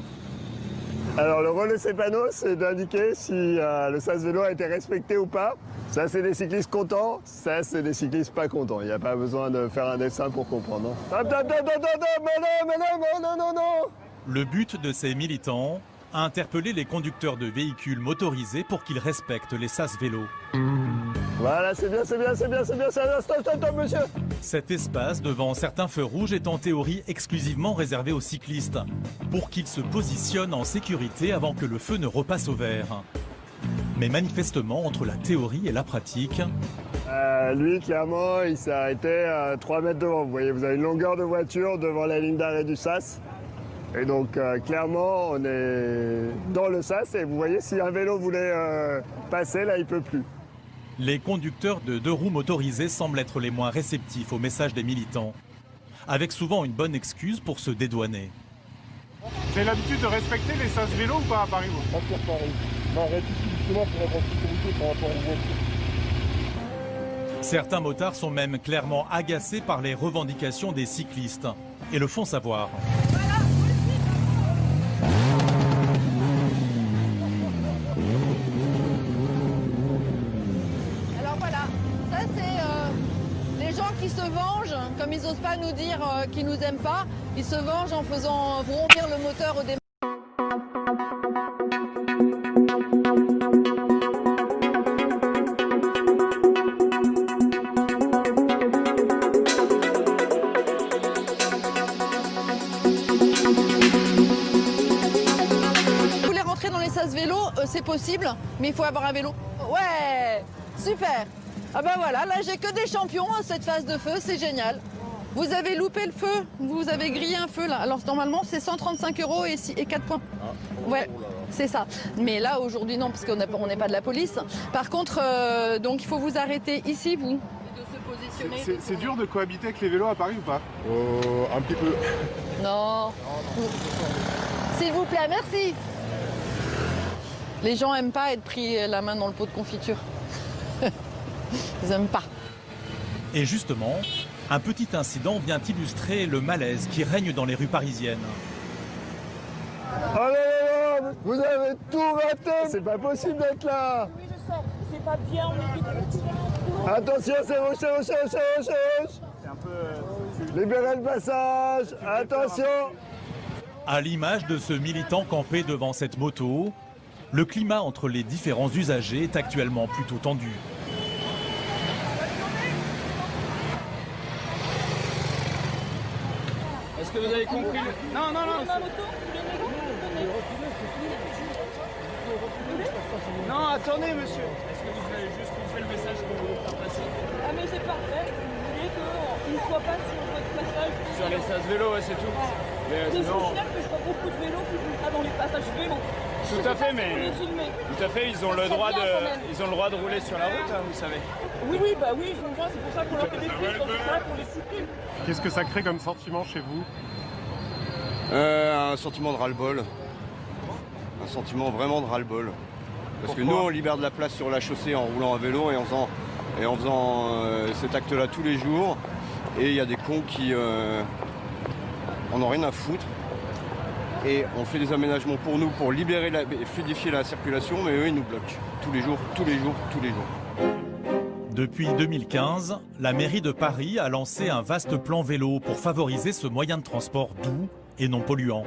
Alors le rôle de ces panneaux, c'est d'indiquer si le sas vélo a été respecté ou pas. Ça, c'est des cyclistes contents, ça, c'est des cyclistes pas contents. Il n'y a pas besoin de faire un dessin pour comprendre. Non. Le but de ces militants, interpeller les conducteurs de véhicules motorisés pour qu'ils respectent les sas vélos. Voilà, c'est bien, stop, monsieur. Cet espace devant certains feux rouges est en théorie exclusivement réservé aux cyclistes, pour qu'ils se positionnent en sécurité avant que le feu ne repasse au vert. Mais manifestement, entre la théorie et la pratique... Lui, clairement, il s'est arrêté à 3 mètres devant. Vous voyez, vous avez une longueur de voiture devant la ligne d'arrêt du sas. Et donc, clairement, on est dans le sas. Et vous voyez, si un vélo voulait passer, là, il ne peut plus. Les conducteurs de 2 roues motorisés semblent être les moins réceptifs au message des militants, avec souvent une bonne excuse pour se dédouaner. Vous avez l'habitude de respecter les sas vélos ou pas à Paris? Pas pour Paris. Non, justement pour avoir sécurité par rapport aux voitures. Certains motards sont même clairement agacés par les revendications des cyclistes et le font savoir. Alors voilà, ça c'est les gens qui se vengent, comme ils n'osent pas nous dire qu'ils nous aiment pas, ils se vengent en faisant vrombir le moteur au démarrage. Vélo, c'est possible, mais il faut avoir un vélo. Ouais, super. Ah ben voilà, là j'ai que des champions à cette phase de feu, c'est génial. Vous avez loupé le feu, vous avez grillé un feu là. Alors normalement c'est 135 € et 4 points. Ouais, c'est ça. Mais là aujourd'hui non, parce qu'on n'est pas de la police. Par contre, donc il faut vous arrêter ici, vous. C'est dur de cohabiter avec les vélos à Paris ou pas? Un petit peu. Non. S'il vous plaît, merci. Les gens n'aiment pas être pris la main dans le pot de confiture. Ils n'aiment pas. Et justement, un petit incident vient illustrer le malaise qui règne dans les rues parisiennes. Oh là là, vous avez tout raté, c'est pas possible d'être là. Oui, je sors. C'est pas bien, on est Attention, c'est roche. Libérez le passage, attention. À l'image de ce militant campé devant cette moto, le climat entre les différents usagers est actuellement plutôt tendu. Est-ce que vous avez compris Non. Non, attendez, monsieur. Est-ce que vous avez juste compris le message qu'on veut faire passer? Ah, mais c'est parfait. Vous voulez qu'il ne soit pas sur votre passage? Sur les sas vélo, ouais, c'est tout. Mais C'est sinon... social que je vois beaucoup de vélos qui vont pas dans les passages vélos. Tout à fait, mais tout à fait, ils ont le droit de rouler sur la route, hein, vous savez. Oui, je me vois, c'est pour ça qu'on leur fait des prises dans ce cas pour les supprimer. Qu'est-ce que ça crée comme sentiment chez vous? Un sentiment de ras-le-bol. Un sentiment vraiment de ras-le-bol. Parce que nous, on libère de la place sur la chaussée en roulant à vélo et en faisant cet acte-là tous les jours. Et il y a des cons qui en ont rien à foutre. Et on fait des aménagements pour nous, pour libérer et fluidifier la circulation, mais eux, ils nous bloquent. Tous les jours. Depuis 2015, la mairie de Paris a lancé un vaste plan vélo pour favoriser ce moyen de transport doux et non polluant.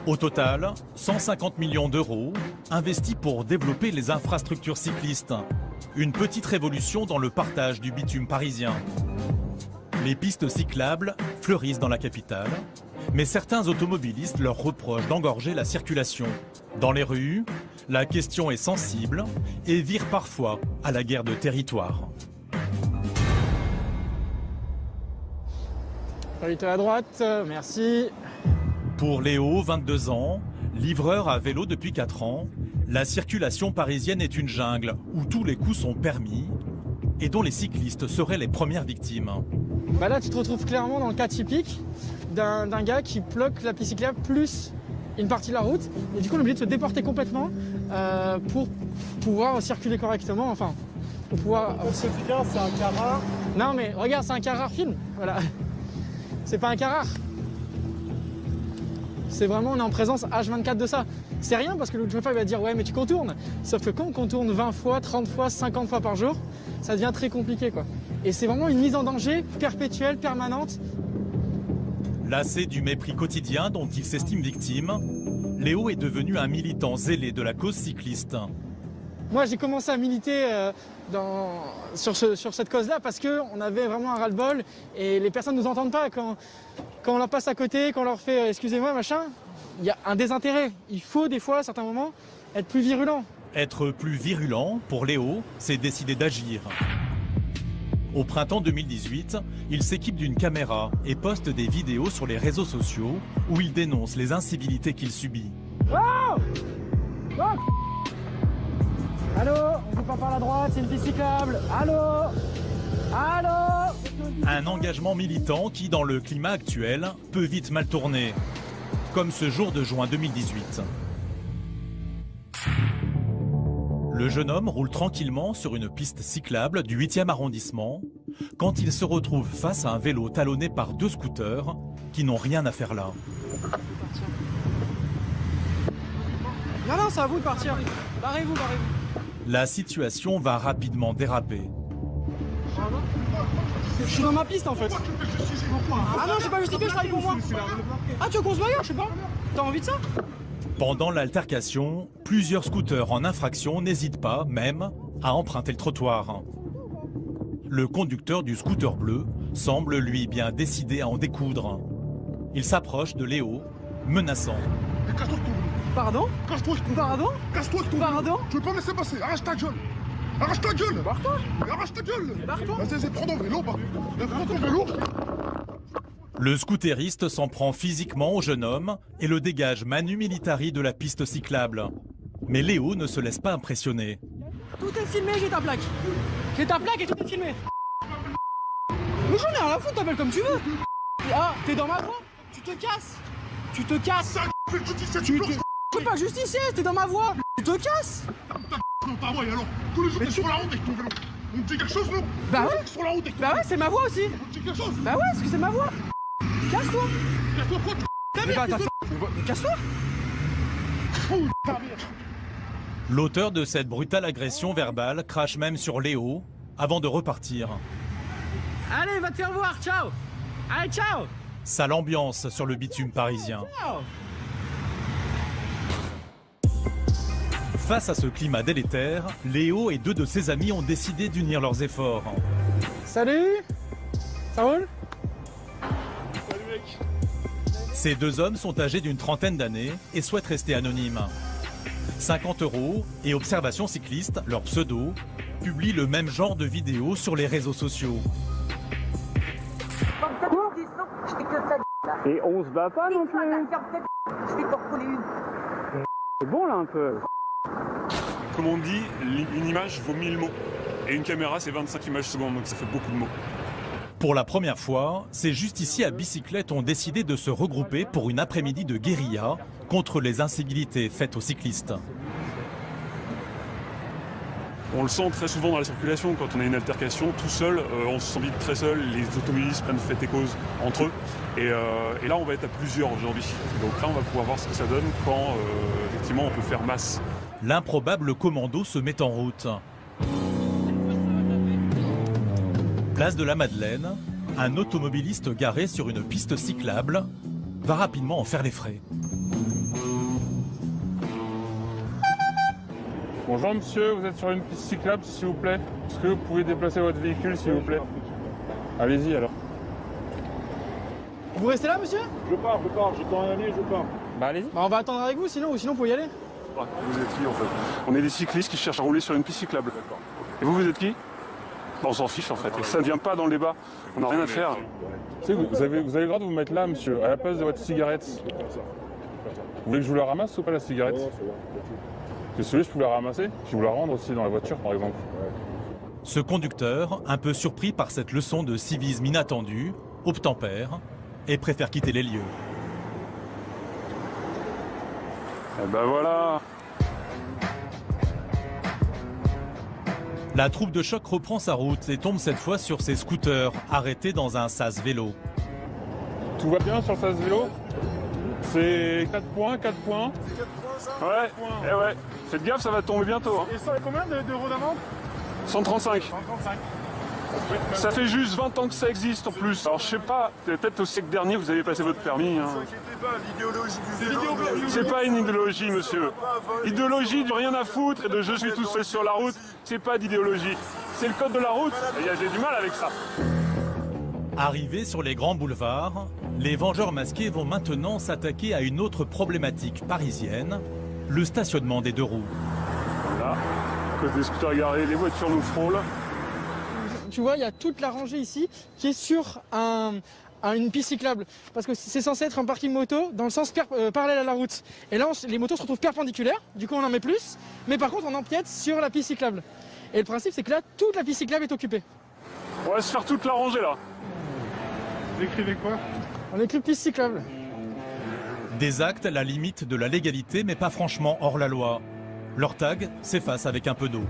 Au total, 150 millions d'euros investis pour développer les infrastructures cyclistes. Une petite révolution dans le partage du bitume parisien. Les pistes cyclables fleurissent dans la capitale, mais certains automobilistes leur reprochent d'engorger la circulation. Dans les rues, la question est sensible et vire parfois à la guerre de territoire. Arrêtez à droite, merci. Pour Léo, 22 ans, livreur à vélo depuis 4 ans, la circulation parisienne est une jungle où tous les coups sont permis et dont les cyclistes seraient les premières victimes. Bah là, tu te retrouves clairement dans le cas typique d'un gars qui bloque la piste cyclable plus une partie de la route. Et du coup, on est obligé de se déporter complètement pour pouvoir circuler correctement. Enfin, pour pouvoir... C'est bien, c'est un cas rare. Non mais regarde, c'est un cas rare film. Voilà. C'est pas un cas rare. C'est vraiment, on est en présence H24 de ça. C'est rien parce que le chauffeur va dire ouais mais tu contournes. Sauf que quand on contourne 20 fois, 30 fois, 50 fois par jour, ça devient très compliqué quoi. Et c'est vraiment une mise en danger perpétuelle, permanente. Lassé du mépris quotidien dont il s'estime victime, Léo est devenu un militant zélé de la cause cycliste. Moi j'ai commencé à militer sur cette cause-là parce qu'on avait vraiment un ras-le-bol et les personnes ne nous entendent pas quand on leur passe à côté, quand on leur fait excusez-moi machin, il y a un désintérêt. Il faut des fois à certains moments être plus virulent. Être plus virulent, pour Léo, c'est décider d'agir. Au printemps 2018, il s'équipe d'une caméra et poste des vidéos sur les réseaux sociaux où il dénonce les incivilités qu'il subit. Oh oh allô, on peut pas par la droite, c'est une piste cyclable. Allô. Un engagement militant qui, dans le climat actuel, peut vite mal tourner. Comme ce jour de juin 2018. Le jeune homme roule tranquillement sur une piste cyclable du 8e arrondissement quand il se retrouve face à un vélo talonné par 2 scooters qui n'ont rien à faire là. Non, c'est à vous de partir. Barrez-vous. La situation va rapidement déraper. Je suis dans ma piste en fait. Ah non, j'ai pas justifié, je travaille pour moi. Ah, tu veux qu'on se bagarre, je sais pas. T'as envie de ça? Pendant l'altercation, plusieurs scooters en infraction n'hésitent pas, même, à emprunter le trottoir. Le conducteur du scooter bleu semble, lui, bien décidé à en découdre. Il s'approche de Léo, menaçant. Pardon? Cache-toi, Pardon? Cache-toi, Pardon? Tu veux pas me laisser passer? Arrache ta gueule! Arrache ta gueule! Barre-toi! Arrache ta gueule! Barre-toi! Vas-y, prends ton vélo, prends ton vélo! Le scooteriste s'en prend physiquement au jeune homme et le dégage manu militari de la piste cyclable. Mais Léo ne se laisse pas impressionner. Tout est filmé, j'ai ta plaque. J'ai ta plaque et tout est filmé. Mais j'en ai rien à foutre, t'appelles comme tu veux. Ah, t'es dans ma voie. Tu te casses. Tu te casses. Tu peux pas justicier, t'es dans ma voie. Tu te casses. Non, t'as moi, et alors? Tous les jours, t'es sur la route avec ton vélo. On te dit quelque chose, non? Bah ouais. Sur la route avec ton Bah vélo. ouais, c'est ma voix aussi. On te dit quelque chose? Bah ouais, parce que c'est ma voix. Casse-toi. Casse-toi quoi? Mais bah attends, casse-toi. L'auteur de cette brutale agression verbale crache même sur Léo avant de repartir. Allez, va te faire voir, ciao. Allez, ciao. Sale ambiance sur le bitume parisien. Ciao. Face à ce climat délétère, Léo et deux de ses amis ont décidé d'unir leurs efforts. Salut. Ça roule? Salut mec. Ces deux hommes sont âgés d'une trentaine d'années et souhaitent rester anonymes. 50 € et Observation Cycliste, leur pseudo, publient le même genre de vidéos sur les réseaux sociaux. Et on se bat pas non plus. C'est bon là un peu. Comme on dit, une image vaut 1000 mots. Et une caméra, c'est 25 images secondes, donc ça fait beaucoup de mots. Pour la première fois, ces justiciers à bicyclette ont décidé de se regrouper pour une après-midi de guérilla contre les incivilités faites aux cyclistes. On le sent très souvent dans la circulation, quand on a une altercation, tout seul, on se sent vite très seul, les automobilistes prennent fait et cause entre eux. Et là, on va être à plusieurs aujourd'hui. Donc là, on va pouvoir voir ce que ça donne quand, effectivement, on peut faire masse. L'improbable commando se met en route. Place de la Madeleine, un automobiliste garé sur une piste cyclable va rapidement en faire les frais. Bonjour monsieur, vous êtes sur une piste cyclable s'il vous plaît. Est-ce que vous pouvez déplacer votre véhicule s'il vous plaît? Allez-y alors. Vous restez là, monsieur? Je pars, j'ai pas rien à aller, je pars. Bah allez-y. Bah on va attendre avec vous, sinon vous pouvez y aller. Vous êtes qui en fait? On est des cyclistes qui cherchent à rouler sur une piste cyclable. Et vous êtes qui? On s'en fiche en fait, et ça ne vient pas dans le débat, on n'a rien à faire. Vous avez le droit de vous mettre là monsieur, à la place de votre cigarette. Vous voulez que je vous la ramasse ou pas la cigarette? Que celui je peux la ramasser, puis vous la rendre aussi dans la voiture par exemple. Ce conducteur, un peu surpris par cette leçon de civisme inattendue, obtempère et préfère quitter les lieux. Et ben voilà. La troupe de choc reprend sa route et tombe cette fois sur ses scooters arrêtés dans un sas vélo. Tout va bien sur le sas vélo? C'est 4 points, 4 points. Ouais, et ouais. Faites gaffe, ça va tomber bientôt. Hein. Et ça, combien d'euros d'amende? 135. 135. Ça fait juste 20 ans que ça existe en plus. Alors je sais pas, peut-être au siècle dernier vous avez passé votre permis. Hein. C'est pas une idéologie, monsieur. Idéologie de rien à foutre et de je suis tout seul sur la route, c'est pas d'idéologie. C'est le code de la route et j'ai du mal avec ça. Arrivés sur les grands boulevards, les vengeurs masqués vont maintenant s'attaquer à une autre problématique parisienne, le stationnement des deux roues. Voilà, à cause des scooters garés, les voitures nous frôlent. Tu vois, il y a toute la rangée ici qui est sur une piste cyclable. Parce que c'est censé être un parking moto dans le sens parallèle à la route. Et là, les motos se retrouvent perpendiculaires, du coup on en met plus. Mais par contre, on empiète sur la piste cyclable. Et le principe, c'est que là, toute la piste cyclable est occupée. On va se faire toute la rangée là. Vous écrivez quoi? On écrit piste cyclable. Des actes à la limite de la légalité, mais pas franchement hors la loi. Leur tag s'efface avec un peu d'eau.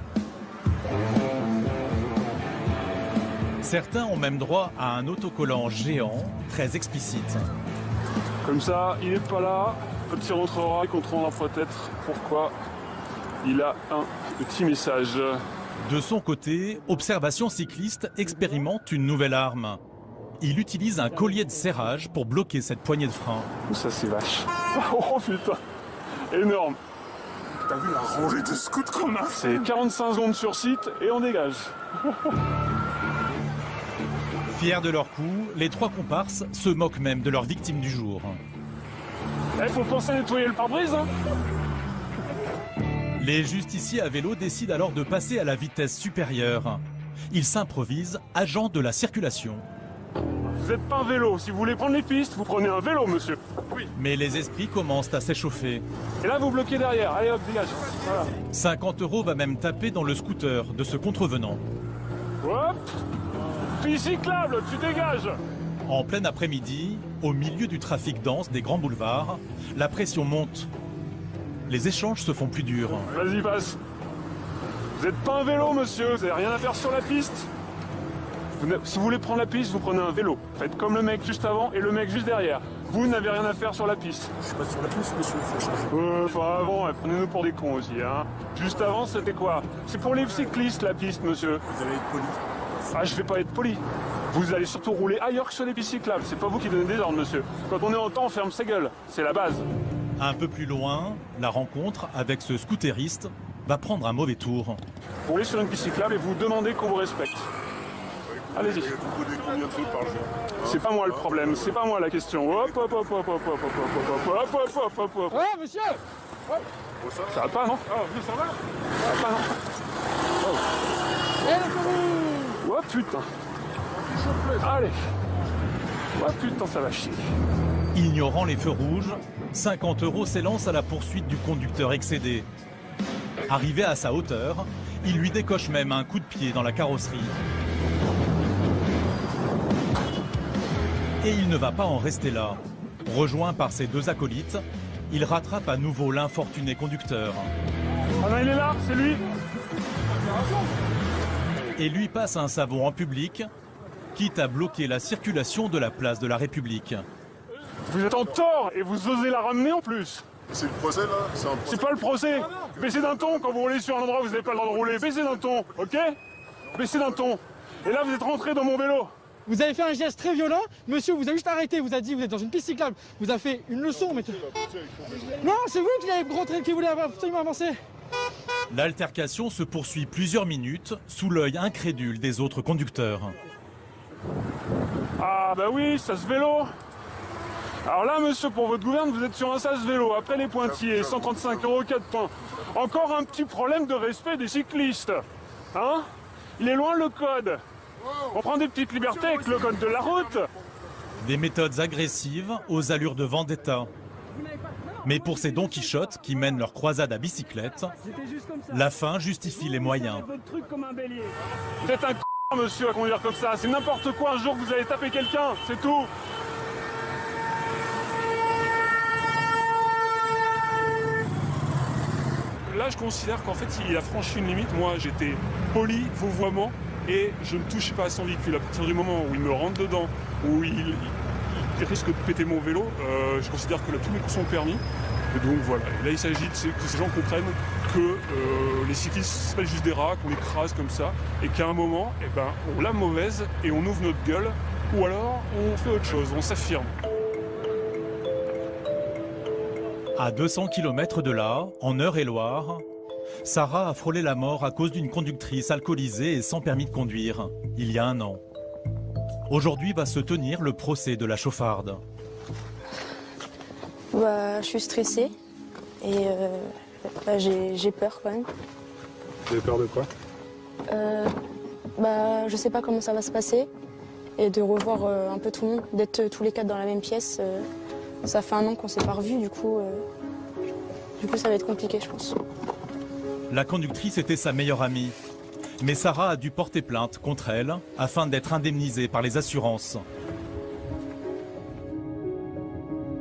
Certains ont même droit à un autocollant géant, très explicite. Comme ça, il n'est pas là, quand il rentrera et qu'on trouvera peut-être pourquoi il a un petit message. De son côté, Observation Cycliste expérimente une nouvelle arme. Il utilise un collier de serrage pour bloquer cette poignée de frein. Ça c'est vache. Oh putain, énorme. T'as vu la rangée de scouts qu'on a? C'est 45 secondes sur site et on dégage. Fiers de leur coup, les trois comparses se moquent même de leur victime du jour. Faut penser à nettoyer le pare-brise, hein. Les justiciers à vélo décident alors de passer à la vitesse supérieure. Ils s'improvisent agents de la circulation. Vous n'êtes pas un vélo, si vous voulez prendre les pistes, vous prenez un vélo, monsieur. Oui. Mais les esprits commencent à s'échauffer. Et là, vous bloquez derrière, allez hop, dégage. Voilà. 50 € va même taper dans le scooter de ce contrevenant. Hop, piste cyclable, tu dégages. En plein après-midi, au milieu du trafic dense des grands boulevards, la pression monte. Les échanges se font plus durs. Vas-y, passe. Vous n'êtes pas un vélo, monsieur, vous n'avez rien à faire sur la piste. Si vous voulez prendre la piste, vous prenez un vélo. Faites comme le mec juste avant et le mec juste derrière. Vous n'avez rien à faire sur la piste. Je suis pas sur la piste, monsieur, faut changer. Enfin avant, prenez-nous pour des cons aussi, hein. Juste avant, c'était quoi? C'est pour les cyclistes, la piste, monsieur. Vous allez être poli. Ah, je vais pas être poli. Vous allez surtout rouler ailleurs que sur les pistes cyclables. C'est pas vous qui donnez des ordres, monsieur. Quand on est en temps, on ferme sa gueule. C'est la base. Un peu plus loin, la rencontre avec ce scooteriste va prendre un mauvais tour. Vous roulez sur une piste cyclable et vous demandez qu'on vous respecte. Allez-y. C'est pas moi le problème, c'est pas moi la question. Hop, hop, hop, hop, hop, hop, hop, hop, hop, hop, hop, hop. Ouais, monsieur. Ouais. Ça va pas, non? Ah, oui, ça va? Ça va pas, non? Oh putain. Allez. Oh putain, ça va chier. Ignorant les feux rouges, 50 € s'élance à la poursuite du conducteur excédé. Arrivé à sa hauteur, il lui décoche même un coup de pied dans la carrosserie. Et il ne va pas en rester là. Rejoint par ses deux acolytes, il rattrape à nouveau l'infortuné conducteur. Ah non, il est là, c'est lui. Et lui passe un savon en public, quitte à bloquer la circulation de la place de la République. Vous êtes en tort et vous osez la ramener en plus. C'est le procès là? C'est pas le procès. Baissez d'un ton quand vous roulez sur un endroit où vous n'avez pas le droit de rouler. Baissez d'un ton, ok? Baissez d'un ton. Et là, vous êtes rentré dans mon vélo. Vous avez fait un geste très violent, monsieur vous avez juste arrêté, vous a dit vous êtes dans une piste cyclable, vous avez fait une leçon, mais... Non, c'est vous qui voulez absolument avancer. L'altercation se poursuit plusieurs minutes sous l'œil incrédule des autres conducteurs. Ah bah oui, sas vélo. Alors là, monsieur, pour votre gouverne, vous êtes sur un sas vélo. Après les pointillés, 135 €, 4 points. Encore un petit problème de respect des cyclistes. Hein? Il est loin le code. On prend des petites libertés avec le code de la route. Des méthodes agressives aux allures de vendetta. Mais pour ces Don Quichotte qui mènent leur croisade à bicyclette, la fin justifie les moyens. Vous êtes un c***, monsieur, à conduire comme ça. C'est n'importe quoi, un jour vous allez taper quelqu'un, c'est tout. Là, je considère qu'en fait, il a franchi une limite. Moi, j'étais poli, vouvoiement, et je ne touchais pas à son véhicule. À partir du moment où il me rentre dedans, où il risque de péter mon vélo, je considère que là, tous mes coups sont permis. Et donc voilà, et là il s'agit que ces gens comprennent que les cyclistes, c'est pas juste des rats, qu'on écrase comme ça, et qu'à un moment, eh ben, on l'a mauvaise et on ouvre notre gueule, ou alors on fait autre chose, on s'affirme. À 200 km de là, en Eure-et-Loire, Sarah a frôlé la mort à cause d'une conductrice alcoolisée et sans permis de conduire, il y a 1 an. Aujourd'hui va se tenir le procès de la chauffarde. Bah, je suis stressée et j'ai peur quand même. Vous avez peur de quoi? Bah, je sais pas comment ça va se passer et de revoir un peu tout le monde, d'être tous les 4 dans la même pièce. Ça fait 1 an qu'on s'est pas revus, du coup ça va être compliqué, je pense. La conductrice était sa meilleure amie. Mais Sarah a dû porter plainte contre elle afin d'être indemnisée par les assurances.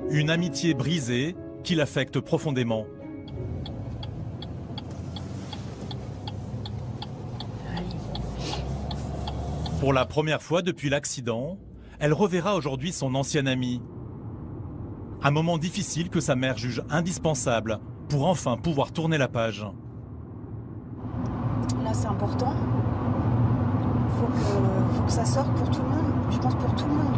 Une amitié brisée qui l'affecte profondément. Pour la première fois depuis l'accident, elle reverra aujourd'hui son ancienne amie. Un moment difficile que sa mère juge indispensable pour enfin pouvoir tourner la page. Là, c'est important. Faut que ça sorte pour tout le monde. Je pense pour tout le monde.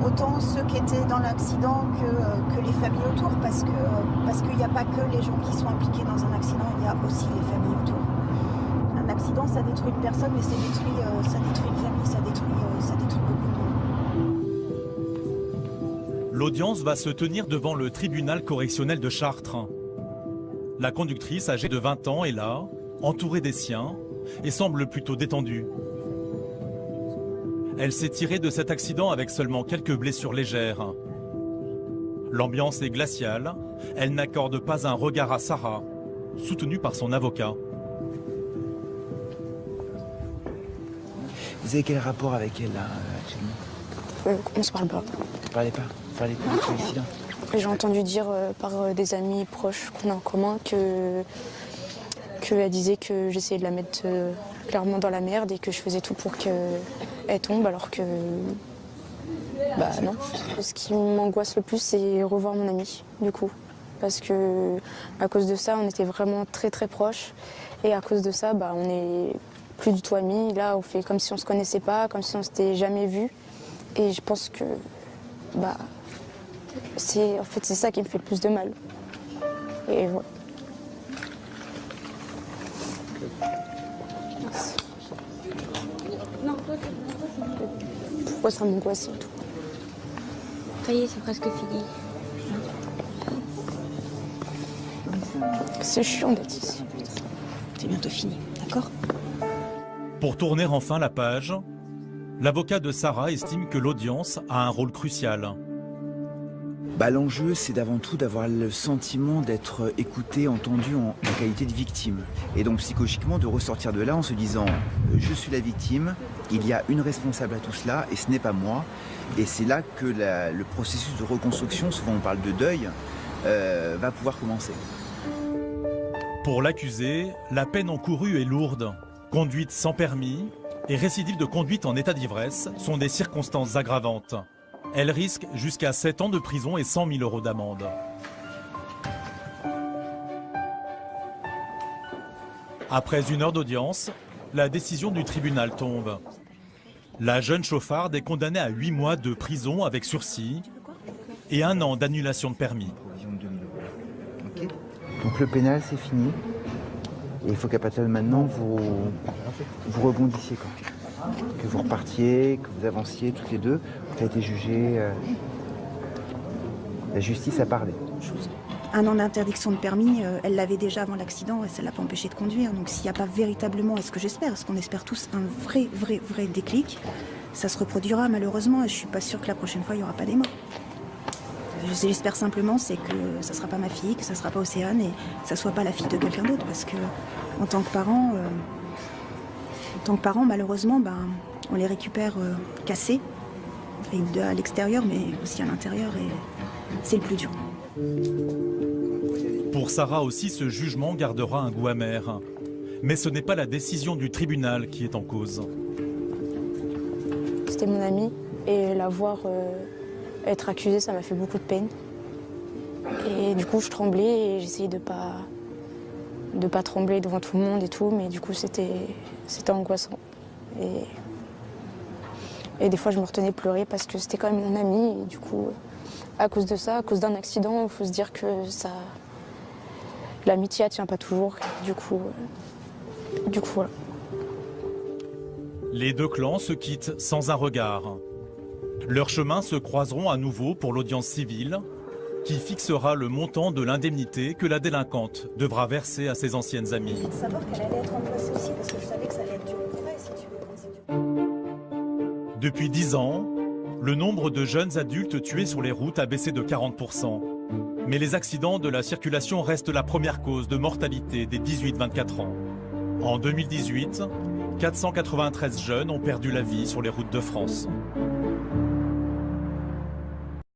Autant ceux qui étaient dans l'accident que les familles autour, parce qu'il n'y a pas que les gens qui sont impliqués dans un accident, il y a aussi les familles autour. Un accident, ça détruit une personne, mais ça détruit une famille, ça détruit beaucoup de monde. L'audience va se tenir devant le tribunal correctionnel de Chartres. La conductrice, âgée de 20 ans, est là, entourée des siens, et semble plutôt détendue. Elle s'est tirée de cet accident avec seulement quelques blessures légères. L'ambiance est glaciale, elle n'accorde pas un regard à Sarah, soutenue par son avocat. Vous avez quel rapport avec elle là actuellement? On se parle pas. Vous parlez pas? Vous parlez pas de l'accident? J'ai entendu dire par des amis proches qu'on a en commun que qu'elle disait que j'essayais de la mettre clairement dans la merde et que je faisais tout pour qu'elle tombe alors que bah non. Ce qui m'angoisse le plus, c'est revoir mon ami du coup, parce que à cause de ça on était vraiment très très proches et à cause de ça bah, on est plus du tout amis. Là on fait comme si on se connaissait pas, comme si on s'était jamais vu et je pense que bah c'est ça qui me fait le plus de mal. Et voilà. Pourquoi ça m'angoisse et tout. Ça y est, c'est presque fini. C'est chiant d'être ici. C'est bientôt fini, d'accord? Pour tourner enfin la page, l'avocat de Sarah estime que l'audience a un rôle crucial. L'enjeu, c'est d'avant tout d'avoir le sentiment d'être écouté, entendu en qualité de victime. Et donc psychologiquement de ressortir de là en se disant « je suis la victime, il y a une responsable à tout cela et ce n'est pas moi ». Et c'est là que le processus de reconstruction, souvent on parle de deuil, va pouvoir commencer. Pour l'accusé, la peine encourue est lourde. Conduite sans permis et récidive de conduite en état d'ivresse sont des circonstances aggravantes. Elle risque jusqu'à 7 ans de prison et 100 000 € d'amende. Après 1 heure d'audience, la décision du tribunal tombe. La jeune chauffarde est condamnée à 8 mois de prison avec sursis et 1 an d'annulation de permis. Donc le pénal, c'est fini. Et il faut qu'à partir de maintenant, vous rebondissiez. Que vous repartiez, que vous avanciez toutes les deux. Vous avez été jugé. La justice a parlé. 1 an d'interdiction de permis, elle l'avait déjà avant l'accident et ça ne l'a pas empêché de conduire. Donc s'il n'y a pas véritablement, est-ce que j'espère, est-ce qu'on espère tous un vrai déclic, ça se reproduira malheureusement et je ne suis pas sûre que la prochaine fois il n'y aura pas des morts. J'espère simplement c'est que ça ne sera pas ma fille, que ça ne sera pas Océane et que ça ne soit pas la fille de quelqu'un d'autre parce que en tant que parent, malheureusement, on les récupère cassés, à l'extérieur, mais aussi à l'intérieur, et c'est le plus dur. Pour Sarah aussi, ce jugement gardera un goût amer. Mais ce n'est pas la décision du tribunal qui est en cause. C'était mon ami, et la voir être accusée, ça m'a fait beaucoup de peine. Et du coup, je tremblais, et j'essayais de pas trembler devant tout le monde et tout, mais du coup c'était angoissant. Et des fois je me retenais de pleurer parce que c'était quand même mon ami et du coup à cause de ça, à cause d'un accident, il faut se dire que l'amitié tient pas toujours. Du coup voilà. Les 2 clans se quittent sans un regard. Leurs chemins se croiseront à nouveau pour l'audience civile qui fixera le montant de l'indemnité que la délinquante devra verser à ses anciennes amies. Je savoir qu'elle allait être remplacée aussi parce que je savais que ça allait être dur pour elle, si tu veux. Depuis 10 ans, le nombre de jeunes adultes tués sur les routes a baissé de 40%. Mais les accidents de la circulation restent la première cause de mortalité des 18-24 ans. En 2018, 493 jeunes ont perdu la vie sur les routes de France.